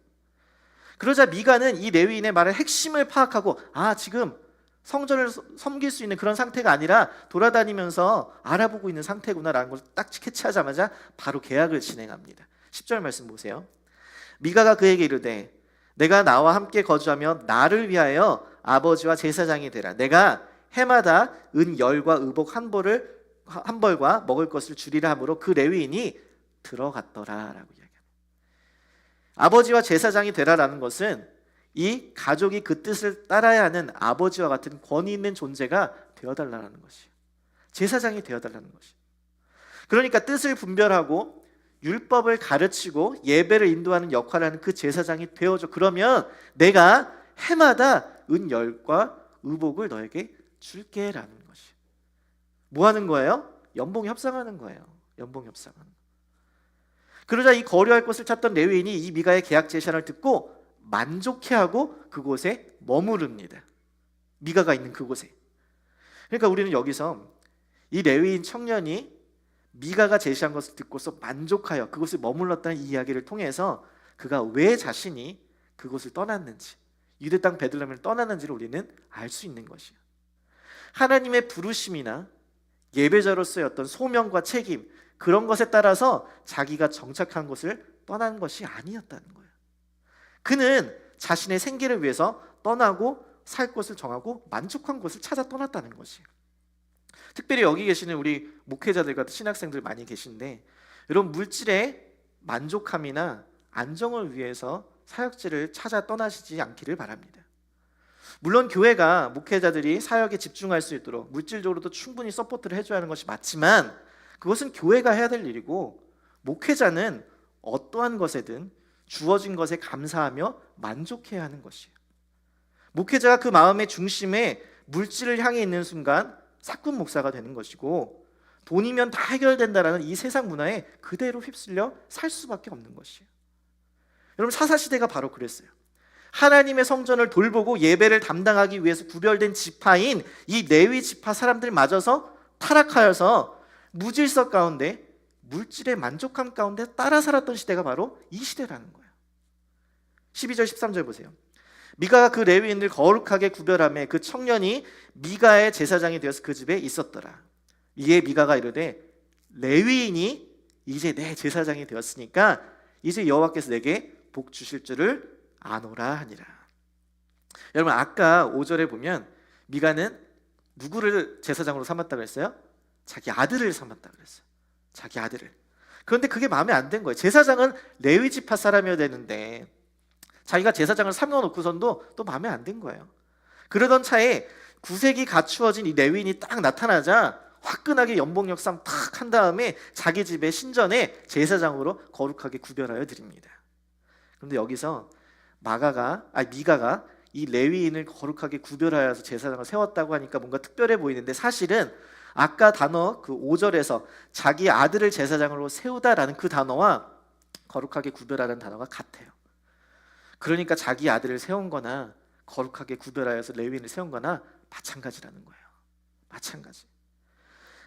그러자 미가는 이 레위인의 말의 핵심을 파악하고 지금 성전을 섬길 수 있는 그런 상태가 아니라 돌아다니면서 알아보고 있는 상태구나라는 걸 딱 캐치하자마자 바로 계약을 진행합니다. 10절 말씀 보세요. 미가가 그에게 이르되 내가 나와 함께 거주하며 나를 위하여 아버지와 제사장이 되라. 내가 해마다 은 열과 의복 한 벌과 먹을 것을 주리라 하므로 그 레위인이 들어갔더라라고 이야기합니다. 아버지와 제사장이 되라라는 것은 이 가족이 그 뜻을 따라야 하는 아버지와 같은 권위 있는 존재가 되어달라는 것이에요. 제사장이 되어달라는 것이에요. 그러니까 뜻을 분별하고 율법을 가르치고 예배를 인도하는 역할을 하는 그 제사장이 되어줘. 그러면 내가 해마다 은열과 의복을 너에게 줄게라는 것이에요. 뭐 하는 거예요? 연봉 협상하는 거예요. 연봉 협상하는 거. 그러자 이 거류할 곳을 찾던 레위인이 이 미가의 계약 제시안을 듣고 만족해하고 그곳에 머무릅니다. 미가가 있는 그곳에. 그러니까 우리는 여기서 이 레위인 청년이 미가가 제시한 것을 듣고서 만족하여 그곳에 머물렀다는 이 이야기를 통해서 그가 왜 자신이 그곳을 떠났는지, 유대 땅 베들레헴을 떠났는지를 우리는 알 수 있는 것이에요. 하나님의 부르심이나 예배자로서의 어떤 소명과 책임, 그런 것에 따라서 자기가 정착한 곳을 떠난 것이 아니었다는 거예요. 그는 자신의 생계를 위해서 떠나고 살 곳을 정하고 만족한 곳을 찾아 떠났다는 것이에요. 특별히 여기 계시는 우리 목회자들과 신학생들 많이 계신데, 여러분, 물질의 만족함이나 안정을 위해서 사역지를 찾아 떠나시지 않기를 바랍니다. 물론 교회가 목회자들이 사역에 집중할 수 있도록 물질적으로도 충분히 서포트를 해줘야 하는 것이 맞지만 그것은 교회가 해야 될 일이고, 목회자는 어떠한 것에든 주어진 것에 감사하며 만족해야 하는 것이에요. 목회자가 그 마음의 중심에 물질을 향해 있는 순간 사꾼 목사가 되는 것이고, 돈이면 다 해결된다라는 이 세상 문화에 그대로 휩쓸려 살 수밖에 없는 것이에요. 여러분, 사사시대가 바로 그랬어요. 하나님의 성전을 돌보고 예배를 담당하기 위해서 구별된 지파인 이 레위 지파 사람들마저서 타락하여서 무질서 가운데, 물질의 만족함 가운데 따라 살았던 시대가 바로 이 시대라는 거예요. 12절 13절 보세요. 미가가 그 레위인들 거룩하게 구별하며 그 청년이 미가의 제사장이 되어서 그 집에 있었더라. 이에 미가가 이르되 레위인이 이제 내 제사장이 되었으니까 이제 여호와께서 내게 복 주실 줄을 아노라 하니라. 여러분, 아까 5절에 보면 미가는 누구를 제사장으로 삼았다 그랬어요? 자기 아들을 삼았다 그랬어요. 자기 아들을. 그런데 그게 마음에 안 든 거예요. 제사장은 레위 지파 사람이어야 되는데 자기가 제사장을 삼아놓고선도 또 마음에 안 든 거예요. 그러던 차에 구색이 갖추어진 이 레위인이 딱 나타나자 화끈하게 연봉역상 탁 한 다음에 자기 집의 신전에 제사장으로 거룩하게 구별하여 드립니다. 그런데 여기서 미가가 이 레위인을 거룩하게 구별하여서 제사장을 세웠다고 하니까 뭔가 특별해 보이는데, 사실은 아까 단어 그 5절에서 자기 아들을 제사장으로 세우다라는 그 단어와 거룩하게 구별하는 단어가 같아요. 그러니까 자기 아들을 세운 거나 거룩하게 구별하여서 레위인을 세운 거나 마찬가지라는 거예요. 마찬가지.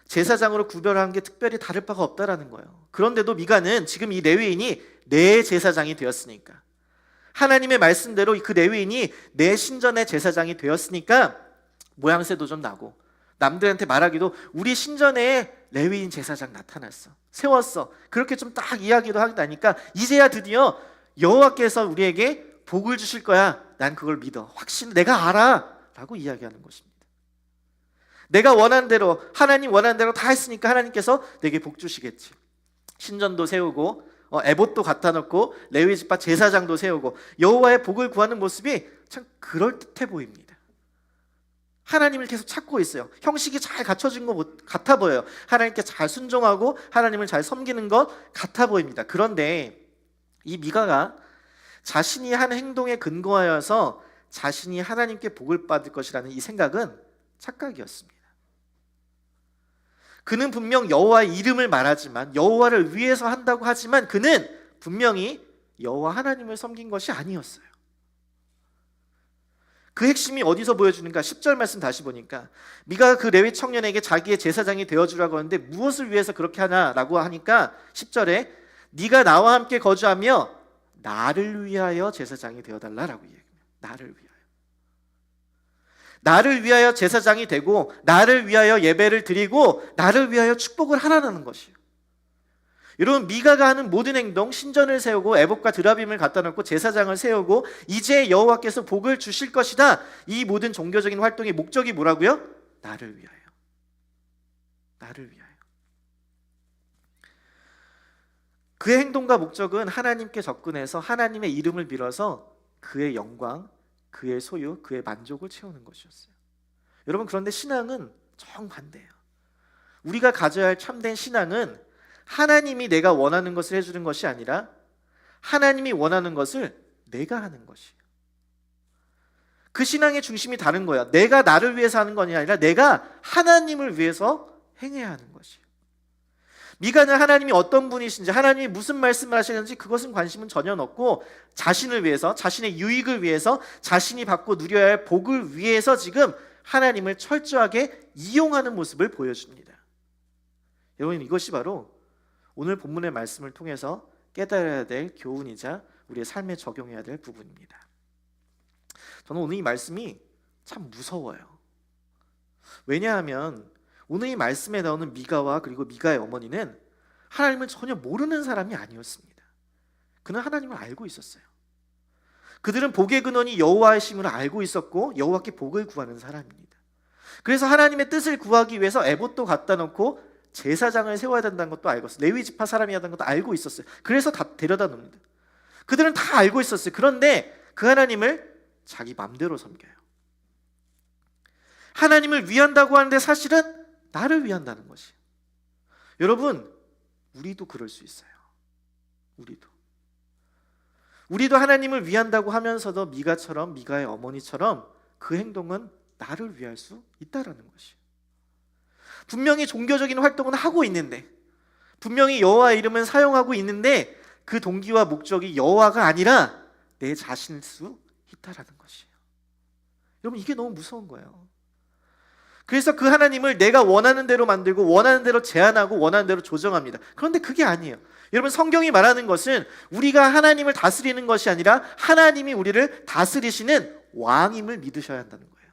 제사장으로 구별하는 게 특별히 다를 바가 없다라는 거예요. 그런데도 미가는 지금 이 레위인이 내 제사장이 되었으니까, 하나님의 말씀대로 그 레위인이 내 신전의 제사장이 되었으니까 모양새도 좀 나고, 남들한테 말하기도 우리 신전에 레위인 제사장 나타났어, 세웠어, 그렇게 좀 딱 이야기도 하니까 이제야 드디어 여호와께서 우리에게 복을 주실 거야, 난 그걸 믿어, 확신, 내가 알아 라고 이야기하는 것입니다. 내가 원하는 대로, 하나님 원하는 대로 다 했으니까 하나님께서 내게 복 주시겠지. 신전도 세우고 에봇도 갖다 놓고 레위 지파 제사장도 세우고 여호와의 복을 구하는 모습이 참 그럴듯해 보입니다. 하나님을 계속 찾고 있어요. 형식이 잘 갖춰진 것 같아 보여요. 하나님께 잘 순종하고 하나님을 잘 섬기는 것 같아 보입니다. 그런데 이 미가가 자신이 한 행동에 근거하여서 자신이 하나님께 복을 받을 것이라는 이 생각은 착각이었습니다. 그는 분명 여호와의 이름을 말하지만, 여호와를 위해서 한다고 하지만, 그는 분명히 여호와 하나님을 섬긴 것이 아니었어요. 그 핵심이 어디서 보여주는가? 10절 말씀 다시 보니까 미가가 그 레위 청년에게 자기의 제사장이 되어주라고 하는데 무엇을 위해서 그렇게 하나라고 하니까 10절에 네가 나와 함께 거주하며 나를 위하여 제사장이 되어달라라고 얘기해요. 나를 위하여 제사장이 되고, 나를 위하여 예배를 드리고, 나를 위하여 축복을 하라는 것이에요. 여러분, 미가가 하는 모든 행동, 신전을 세우고 에봇과 드라빔을 갖다 놓고 제사장을 세우고 이제 여호와께서 복을 주실 것이다, 이 모든 종교적인 활동의 목적이 뭐라고요? 나를 위하여. 나를 위하여. 그의 행동과 목적은 하나님께 접근해서 하나님의 이름을 빌어서 그의 영광, 그의 소유, 그의 만족을 채우는 것이었어요. 여러분, 그런데 신앙은 정반대예요. 우리가 가져야 할 참된 신앙은 하나님이 내가 원하는 것을 해주는 것이 아니라 하나님이 원하는 것을 내가 하는 것이에요. 그 신앙의 중심이 다른 거야. 내가 나를 위해서 하는 것이 아니라 내가 하나님을 위해서 행해야 하는 것이에요. 미가는 하나님이 어떤 분이신지, 하나님이 무슨 말씀을 하시는지 그것은 관심은 전혀 없고, 자신을 위해서, 자신의 유익을 위해서, 자신이 받고 누려야 할 복을 위해서 지금 하나님을 철저하게 이용하는 모습을 보여줍니다. 여러분, 이것이 바로 오늘 본문의 말씀을 통해서 깨달아야 될 교훈이자 우리의 삶에 적용해야 될 부분입니다. 저는 오늘 이 말씀이 참 무서워요. 왜냐하면 오늘 이 말씀에 나오는 미가와 그리고 미가의 어머니는 하나님을 전혀 모르는 사람이 아니었습니다. 그는 하나님을 알고 있었어요. 그들은 복의 근원이 여호와의 심을 알고 있었고 여호와께 복을 구하는 사람입니다. 그래서 하나님의 뜻을 구하기 위해서 에봇도 갖다 놓고 제사장을 세워야 된다는 것도 알고 있었어요. 레위 지파 사람이라는 것도 알고 있었어요. 그래서 다 데려다 놉니다. 그들은 다 알고 있었어요. 그런데 그 하나님을 자기 맘대로 섬겨요. 하나님을 위한다고 하는데 사실은 나를 위한다는 것이. 여러분, 우리도 그럴 수 있어요. 우리도 하나님을 위한다고 하면서도 미가처럼, 미가의 어머니처럼 그 행동은 나를 위할 수 있다라는 것이. 분명히 종교적인 활동은 하고 있는데, 분명히 여호와의 이름은 사용하고 있는데 그 동기와 목적이 여호와가 아니라 내 자신일 수 있다라는 것이에요. 여러분, 이게 너무 무서운 거예요. 그래서 그 하나님을 내가 원하는 대로 만들고 원하는 대로 제한하고 원하는 대로 조정합니다. 그런데 그게 아니에요. 여러분, 성경이 말하는 것은 우리가 하나님을 다스리는 것이 아니라 하나님이 우리를 다스리시는 왕임을 믿으셔야 한다는 거예요.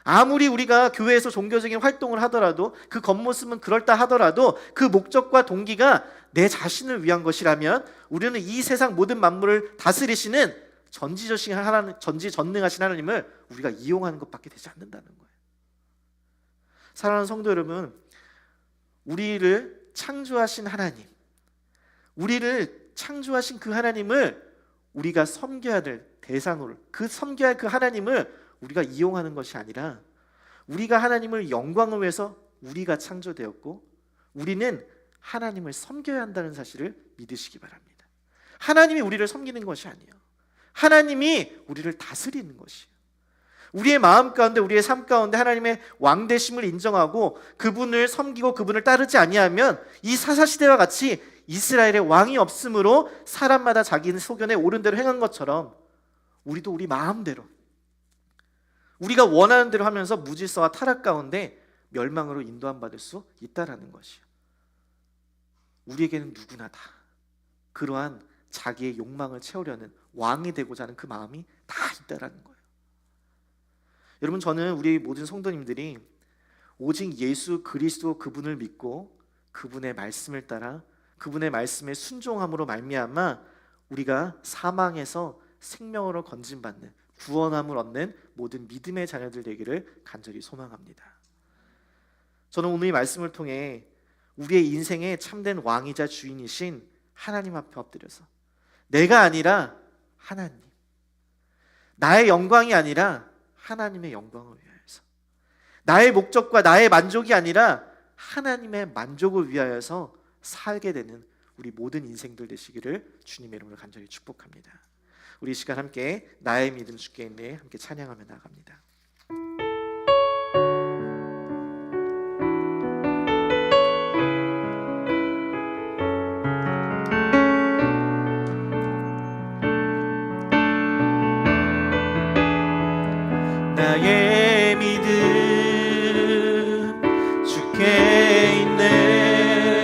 아무리 우리가 교회에서 종교적인 활동을 하더라도, 그 겉모습은 그럴다 하더라도 그 목적과 동기가 내 자신을 위한 것이라면 우리는 이 세상 모든 만물을 다스리시는 전지전능하신 하나님을 우리가 이용하는 것밖에 되지 않는다는 거예요. 사랑하는 성도 여러분, 우리를 창조하신 하나님, 우리를 창조하신 그 하나님을 우리가 섬겨야 될 대상으로, 그 섬겨야 할 그 하나님을 우리가 이용하는 것이 아니라 우리가 하나님을 영광을 위해서 우리가 창조되었고 우리는 하나님을 섬겨야 한다는 사실을 믿으시기 바랍니다. 하나님이 우리를 섬기는 것이 아니에요. 하나님이 우리를 다스리는 것이에요. 우리의 마음 가운데 우리의 삶 가운데 하나님의 왕되심을 인정하고 그분을 섬기고 그분을 따르지 아니하면 이 사사시대와 같이 이스라엘의 왕이 없으므로 사람마다 자기 소견에 옳은 대로 행한 것처럼 우리도 우리 마음대로 우리가 원하는 대로 하면서 무질서와 타락 가운데 멸망으로 인도함 받을 수 있다라는 것이에요. 우리에게는 누구나 다 그러한 자기의 욕망을 채우려는 왕이 되고자 하는 그 마음이 다 있다라는 거예요. 여러분, 저는 우리 모든 성도님들이 오직 예수 그리스도 그분을 믿고 그분의 말씀을 따라 그분의 말씀에 순종함으로 말미암아 우리가 사망에서 생명으로 건진받는 구원함을 얻는 모든 믿음의 자녀들 되기를 간절히 소망합니다. 저는 오늘 이 말씀을 통해 우리의 인생의 참된 왕이자 주인이신 하나님 앞에 엎드려서 내가 아니라 하나님, 나의 영광이 아니라 하나님의 영광을 위하여서, 나의 목적과 나의 만족이 아니라 하나님의 만족을 위하여서 살게 되는 우리 모든 인생들 되시기를 주님의 이름으로 간절히 축복합니다. 우리 이 시간 함께 나의 믿음 주께 있네 함께 찬양하며 나아갑니다. 나의 믿음 주께 있네.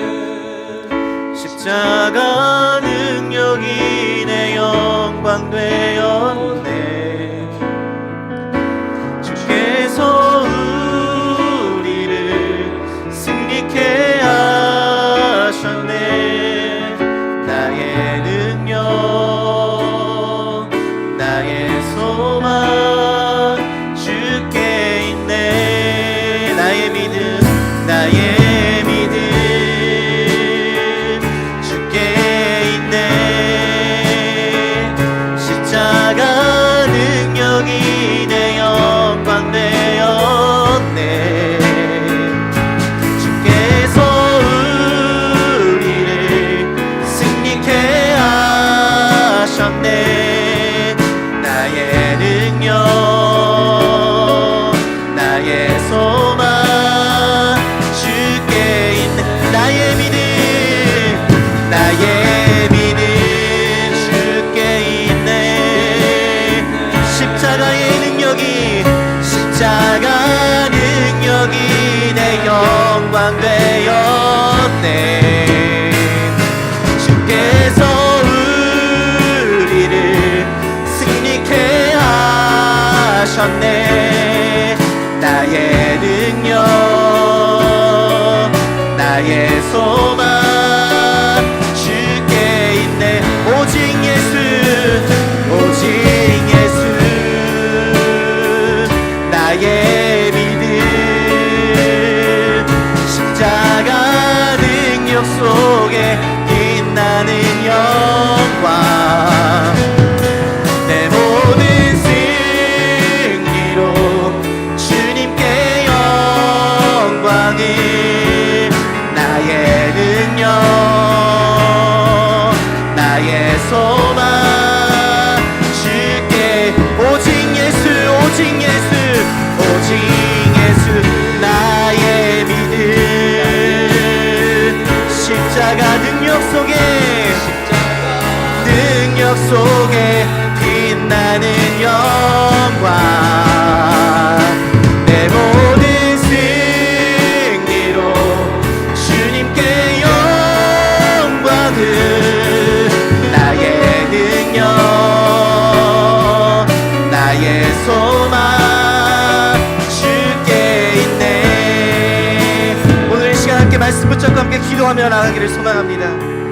십자가 능력이 내 영광 되었네. 주께서 우리를 승리케 하셨네. 나의 능력, 나의 소망 나의 믿음 주께 있네. 십자가 능력이 내 영광 되었네. 주께서 우리를 승리케 하셨네. 나의 능력, 나의 소망 나의 믿음 주께 있네. 십자가의 능력이 내 영광 되었네. 주께서 우리를 승리케 하셨네. 나의 능력, 나의 소망 주께 있네. 오직 예수, 오직 예수. 나의 믿음 십자가 능력 속에 빛나는 영광. 내 모든 승리로 주님께 영광을. 나의 능력, 나의 소망 주께. 오직 예수, 오직 예수, 오직 예수. 나의 믿음 십자가 능력 속에 빛나는 영광. 내 모든 승리로 주님께 영광을. 나의 능력, 나의 소망 주께 있네. 오늘 이 시간 함께 말씀 붙잡고 함께 기도하며 나가기를 소망합니다.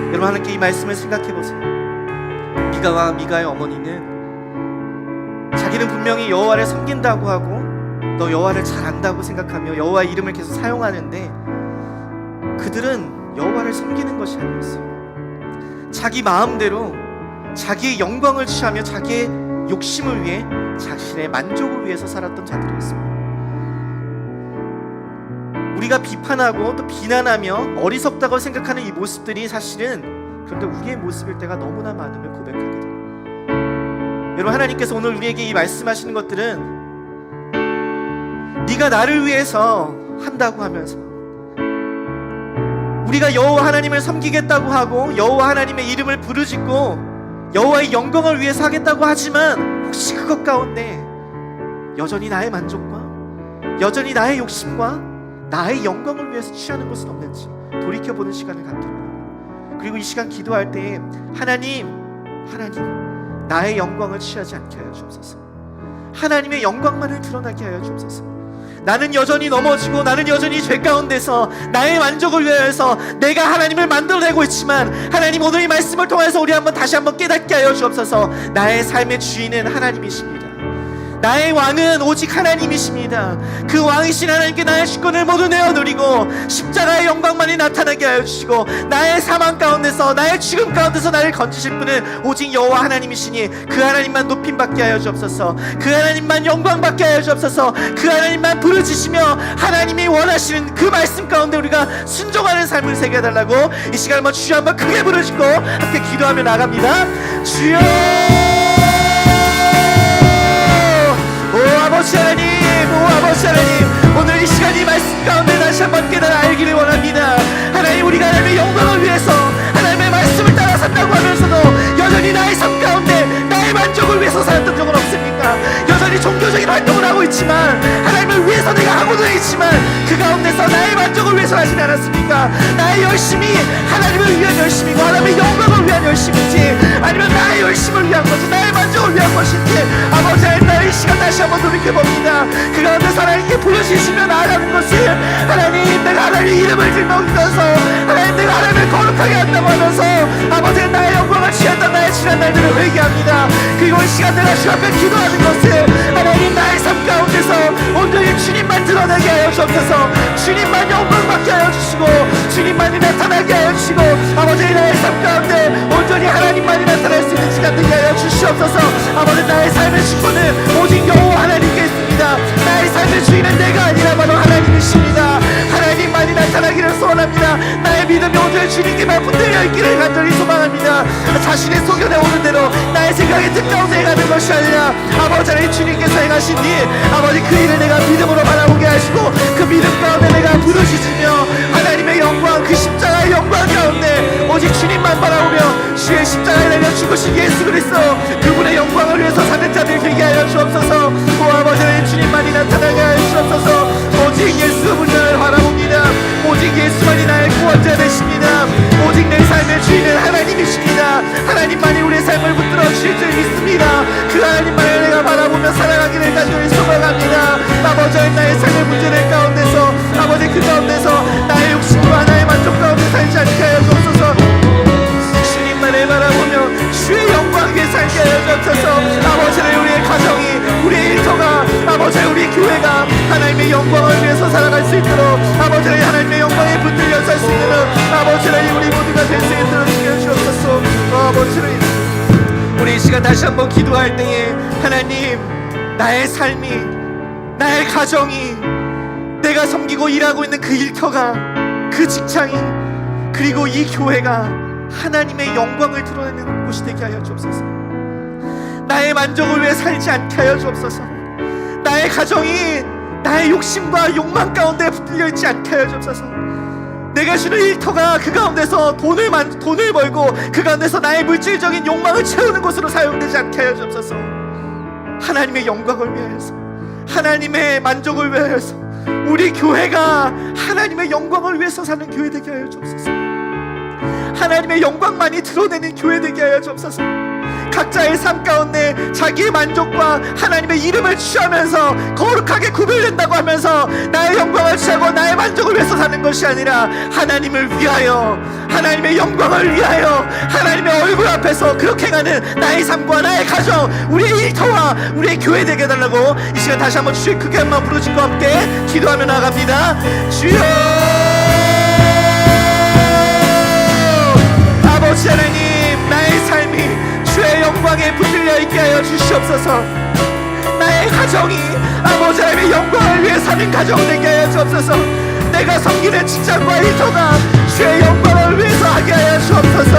여러분, 하나님께 이 말씀을 생각해 보세요. 미가와 미가의 어머니는 자기는 분명히 여호와를 섬긴다고 하고 또 여호와를 잘 안다고 생각하며 여호와의 이름을 계속 사용하는데 그들은 여호와를 섬기는 것이 아니었어요. 자기 마음대로 자기의 영광을 취하며 자기의 욕심을 위해 자신의 만족을 위해서 살았던 자들이었습니다. 우리가 비판하고 또 비난하며 어리석다고 생각하는 이 모습들이 사실은 그런데 우리의 모습일 때가 너무나 많음을 고백하게 됩니다. 여러분, 하나님께서 오늘 우리에게 이 말씀하시는 것들은 네가 나를 위해서 한다고 하면서 우리가 여호와 하나님을 섬기겠다고 하고 여호와 하나님의 이름을 부르짖고 여호와의 영광을 위해서 하겠다고 하지만 혹시 그것 가운데 여전히 나의 만족과 여전히 나의 욕심과 나의 영광을 위해서 취하는 것은 없는지 돌이켜보는 시간을 갖도록 합니다. 그리고 이 시간 기도할 때에 하나님 나의 영광을 취하지 않게 하여 주옵소서. 하나님의 영광만을 드러나게 하여 주옵소서. 나는 여전히 넘어지고 나는 여전히 죄 가운데서 나의 만족을 위해서 내가 하나님을 만들어내고 있지만 하나님, 오늘 이 말씀을 통해서 우리 다시 한번 깨닫게 하여 주옵소서. 나의 삶의 주인은 하나님이십니다. 나의 왕은 오직 하나님이십니다. 그 왕이신 하나님께 나의 주권을 모두 내어드리고 십자가의 영광만이 나타나게 하여 주시고 나의 사망 가운데서 나의 죽음 가운데서 나를 건지실 분은 오직 여호와 하나님이시니 그 하나님만 높임받게 하여 주옵소서. 그 하나님만 영광받게 하여 주옵소서. 그 하나님만 부르짖으며 하나님이 원하시는 그 말씀 가운데 우리가 순종하는 삶을 새겨달라고 이 시간 한번 주여 한번 크게 부르짖고 함께 기도하며 나갑니다. 주여, 오 아버지 하나님, 오 아버지 하나님, 오늘 이 시간 이 말씀 가운데 다시 한번 깨달아 알기를 원합니다. 하나님, 우리가 하나님의 영광을 위해서 하나님의 말씀을 따라 산다고 하면서도 여전히 나의 삶 가운데 나의 만족을 위해서 살았던 적은 없습니까? 여전히 종교적인 활동을 하고 있지만 하나님을 위해서 내가 하고는 있지만 그 가운데서 나의 만족을 위해서 하시지 않았습니까? 나의 열심이 하나님을 위한 열심이고 하나님의 영광을 위한 열심인지 아니면 나의 열심을 위한 것이 나의 만족을 위한 것인지 아버지 하나님, 나의 이 시간 다시 한번 돌이켜봅니다. 그 가운데서 하나님께 부르시시며 나아가는 것을 하나님, 내가 하나님의 이름을 들먹이면서 하나님, 내가 하나님을 거룩하게 한다고 하면서 아버지 나의 영광을 취했던 나의 지난 날들을 회개합니다. 그리고 이 시간 내가 주 앞에 기도하는 것을 하나님, 나의 삶 가운데서 온전히 주님만 드러나게 하여 주옵소서. 주님만 영광받게 하여 주시고 주님만이 나타나게 하여 주시고 아버지 나의 삶 가운데 온전히 하나님만이 나타날 수 있는 시간 되게 하여 주시옵소서. 아버지, 나의 삶의 주권은 오직 여호와 하나님께 있습니다. 나의 삶의 주인은 내가 아니라 바로 하나님이십니다. 하나님만이 나타나기를 소원합니다. 나의 믿음이 온전히 주님께만 붙들려 있기를 간절히 소망합니다. 자신의 소견에 오는 대로 나의 생각의 뜻 가운데 가는 것이 아니라 아버지 하나님, 주님께서 행하신 일, 아버지 그 일을 내가 믿음으로 바라보게 하시고 그 믿음 가운데 내가 부르짖으며 하나님의 영광, 그 십자가의 영광 가운데 오직 주님만 바라보며 주의 십자가에 달려 죽으신 예수 그리스도 그분의 영광을 위해서 사는 자들 되게 하여 주옵소서. 오 아버지 하나님, 주님만이 나타나게 하여 주옵소서. 오직 예수분을 바라봅니다. 오직 예수만이 나의 구원자 되십니다. 오직 내 삶의 주인은 하나님이십니다. 하나님만이 우리의 삶을 붙들어 주실 줄 믿습니다. 그 하나님만을 내가 바라보며 살아가기를 간절히 소망합니다. 아버지 하나님, 나의 삶의 문제들 가운데서 아버지 그 가운데서 나의 욕심과 나의 만족 가운데 살지 않게 하여 주옵소서. 주님만을 바라보며 주의 영광 위에 살게 하여 주옵소서. 아버지 하나님, 우리의 가정이, 우리의 일터가, 아버지 하나님, 우리 교회가 하나님의 영광을 위해서 살아갈 수 있도록 아버지 하나님, 하나님의 영광에 붙들려 살 수 있는 아버지 하나님, 우리 모두가 될 수 있도록 주여 주옵소서. 아버지 하나님, 우리 이 시간 다시 한번 기도할 때에 하나님, 나의 삶이, 나의 가정이, 내가 섬기고 일하고 있는 그 일터가, 그 직장이, 그리고 이 교회가 하나님의 영광을 드러내는 곳이 되게 하여 주옵소서. 나의 만족을 위해 살지 않게 하여 주옵소서. 나의 가정이 나의 욕심과 욕망 가운데 붙들려 있지 않게 하여 주옵소서. 내가 주는 일터가 그 가운데서 돈을 벌고 그 가운데서 나의 물질적인 욕망을 채우는 곳으로 사용되지 않게 하여 주옵소서. 하나님의 영광을 위하여서, 하나님의 만족을 위하여서 우리 교회가 하나님의 영광을 위해서 사는 교회 되게 하여 주옵소서. 하나님의 영광만이 드러내는 교회 되게 하여 주옵소서. 각자의 삶 가운데 자기의 만족과 하나님의 이름을 취하면서 거룩하게 구별된다고 하면서 나의 영광을 취하고 나의 만족을 위해서 사는 것이 아니라 하나님을 위하여, 하나님의 영광을 위하여 하나님의 얼굴 앞에서 그렇게 행하는 나의 삶과 나의 가정, 우리의 일터와 우리의 교회 되게 해달라고 이 시간 다시 한번 주의 크게 한번 부르짖고 함께 기도하며 나갑니다. 주여, 아버지 하나님, 나의 삶이 주의 영광에 붙들려 있게 하여 주시옵소서. 나의 가정이 아버지 하나님의 영광을 위해 사는 가정 되게 하여 주옵소서. 내가 섬기는 직장과 일터가 주의 영광을 위해서 하게 하여 주옵소서.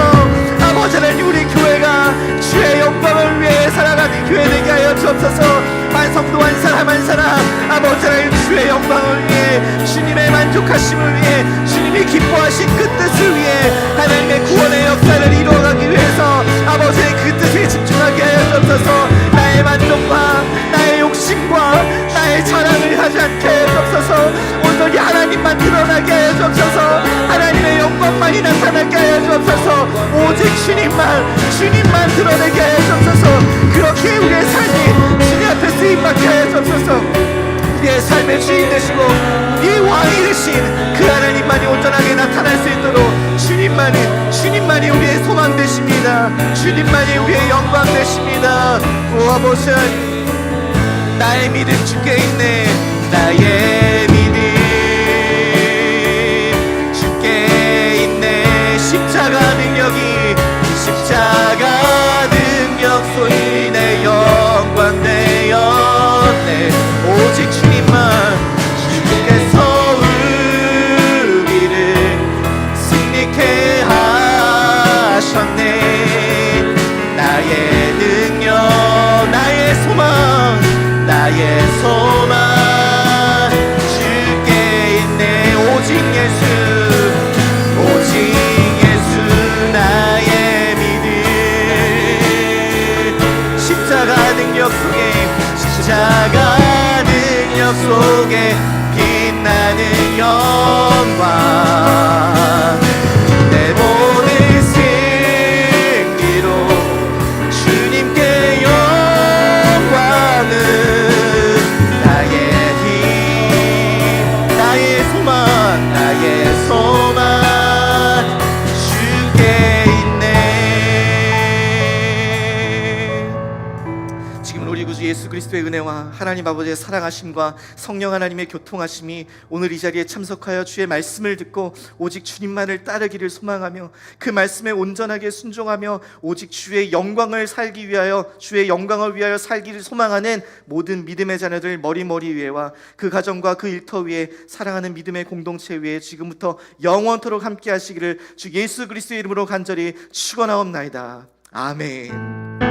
아버지 하나님, 우리 교회가 주의 영광을 위해 살아가는 교회 되게 하여 주옵소서. 한 성도 한 사람 한 사람 아버지 하나님, 주의 영광을 위해, 주님의 만족하심을 위해, 주님이 기뻐하신 그 뜻을 위해, 하나님의 구원의 역사를 이루어가기 위해서 아버지의 그 뜻에 집중하게 하여 주옵소서. 나의 만족과 나의 욕심과 나의 자랑을 하지 않게 하여 주옵소서. 온전히 하나님만 드러나게 하여 주옵소서. 하나님의 영광만이 나타나게 하여 주옵소서. 오직 주님만 드러내게 하여 주옵소서. 그렇게 우리의 삶이 주님 앞에 쓰임받게 하여 주옵소서. 우리의 삶의 주인 되시고 우리의 왕이 되신 그 하나님만이 온전하게 나타날 수 있도록 주님만이 우리의 소망 되십니다. 주님만이 우리의 영광 되십니다. 오 아버지 하나님, 나의 믿음 주께 있네. 나의 믿음 주께 있네. 십자가 능력이, 십자가 능력 소리 내 영광 되었네. 오직 주님만, 주께서 우리를 승리케 하셨네. 나의 능력, 나의 소망, 나의 소망 주께 있네. 오직 예수, 오직 예수 나의 믿음. 십자가 능력 속에, 십자가 능력 속에 빛나는 영광. 내 모든 승리로 주님께 영광은. 나의 힘, 나의 소망, 나의 소망 주께 있네. 지금 우리 구주 예수 그리스도의 은혜와 하나님 아버지의 사랑하심과 성령 하나님의 교통하심이 오늘 이 자리에 참석하여 주의 말씀을 듣고 오직 주님만을 따르기를 소망하며 그 말씀에 온전하게 순종하며 오직 주의 영광을 살기 위하여, 주의 영광을 위하여 살기를 소망하는 모든 믿음의 자녀들 머리 위에와 그 가정과 그 일터 위에, 사랑하는 믿음의 공동체 위에 지금부터 영원토록 함께 하시기를 주 예수 그리스도의 이름으로 간절히 축원하옵나이다. 아멘.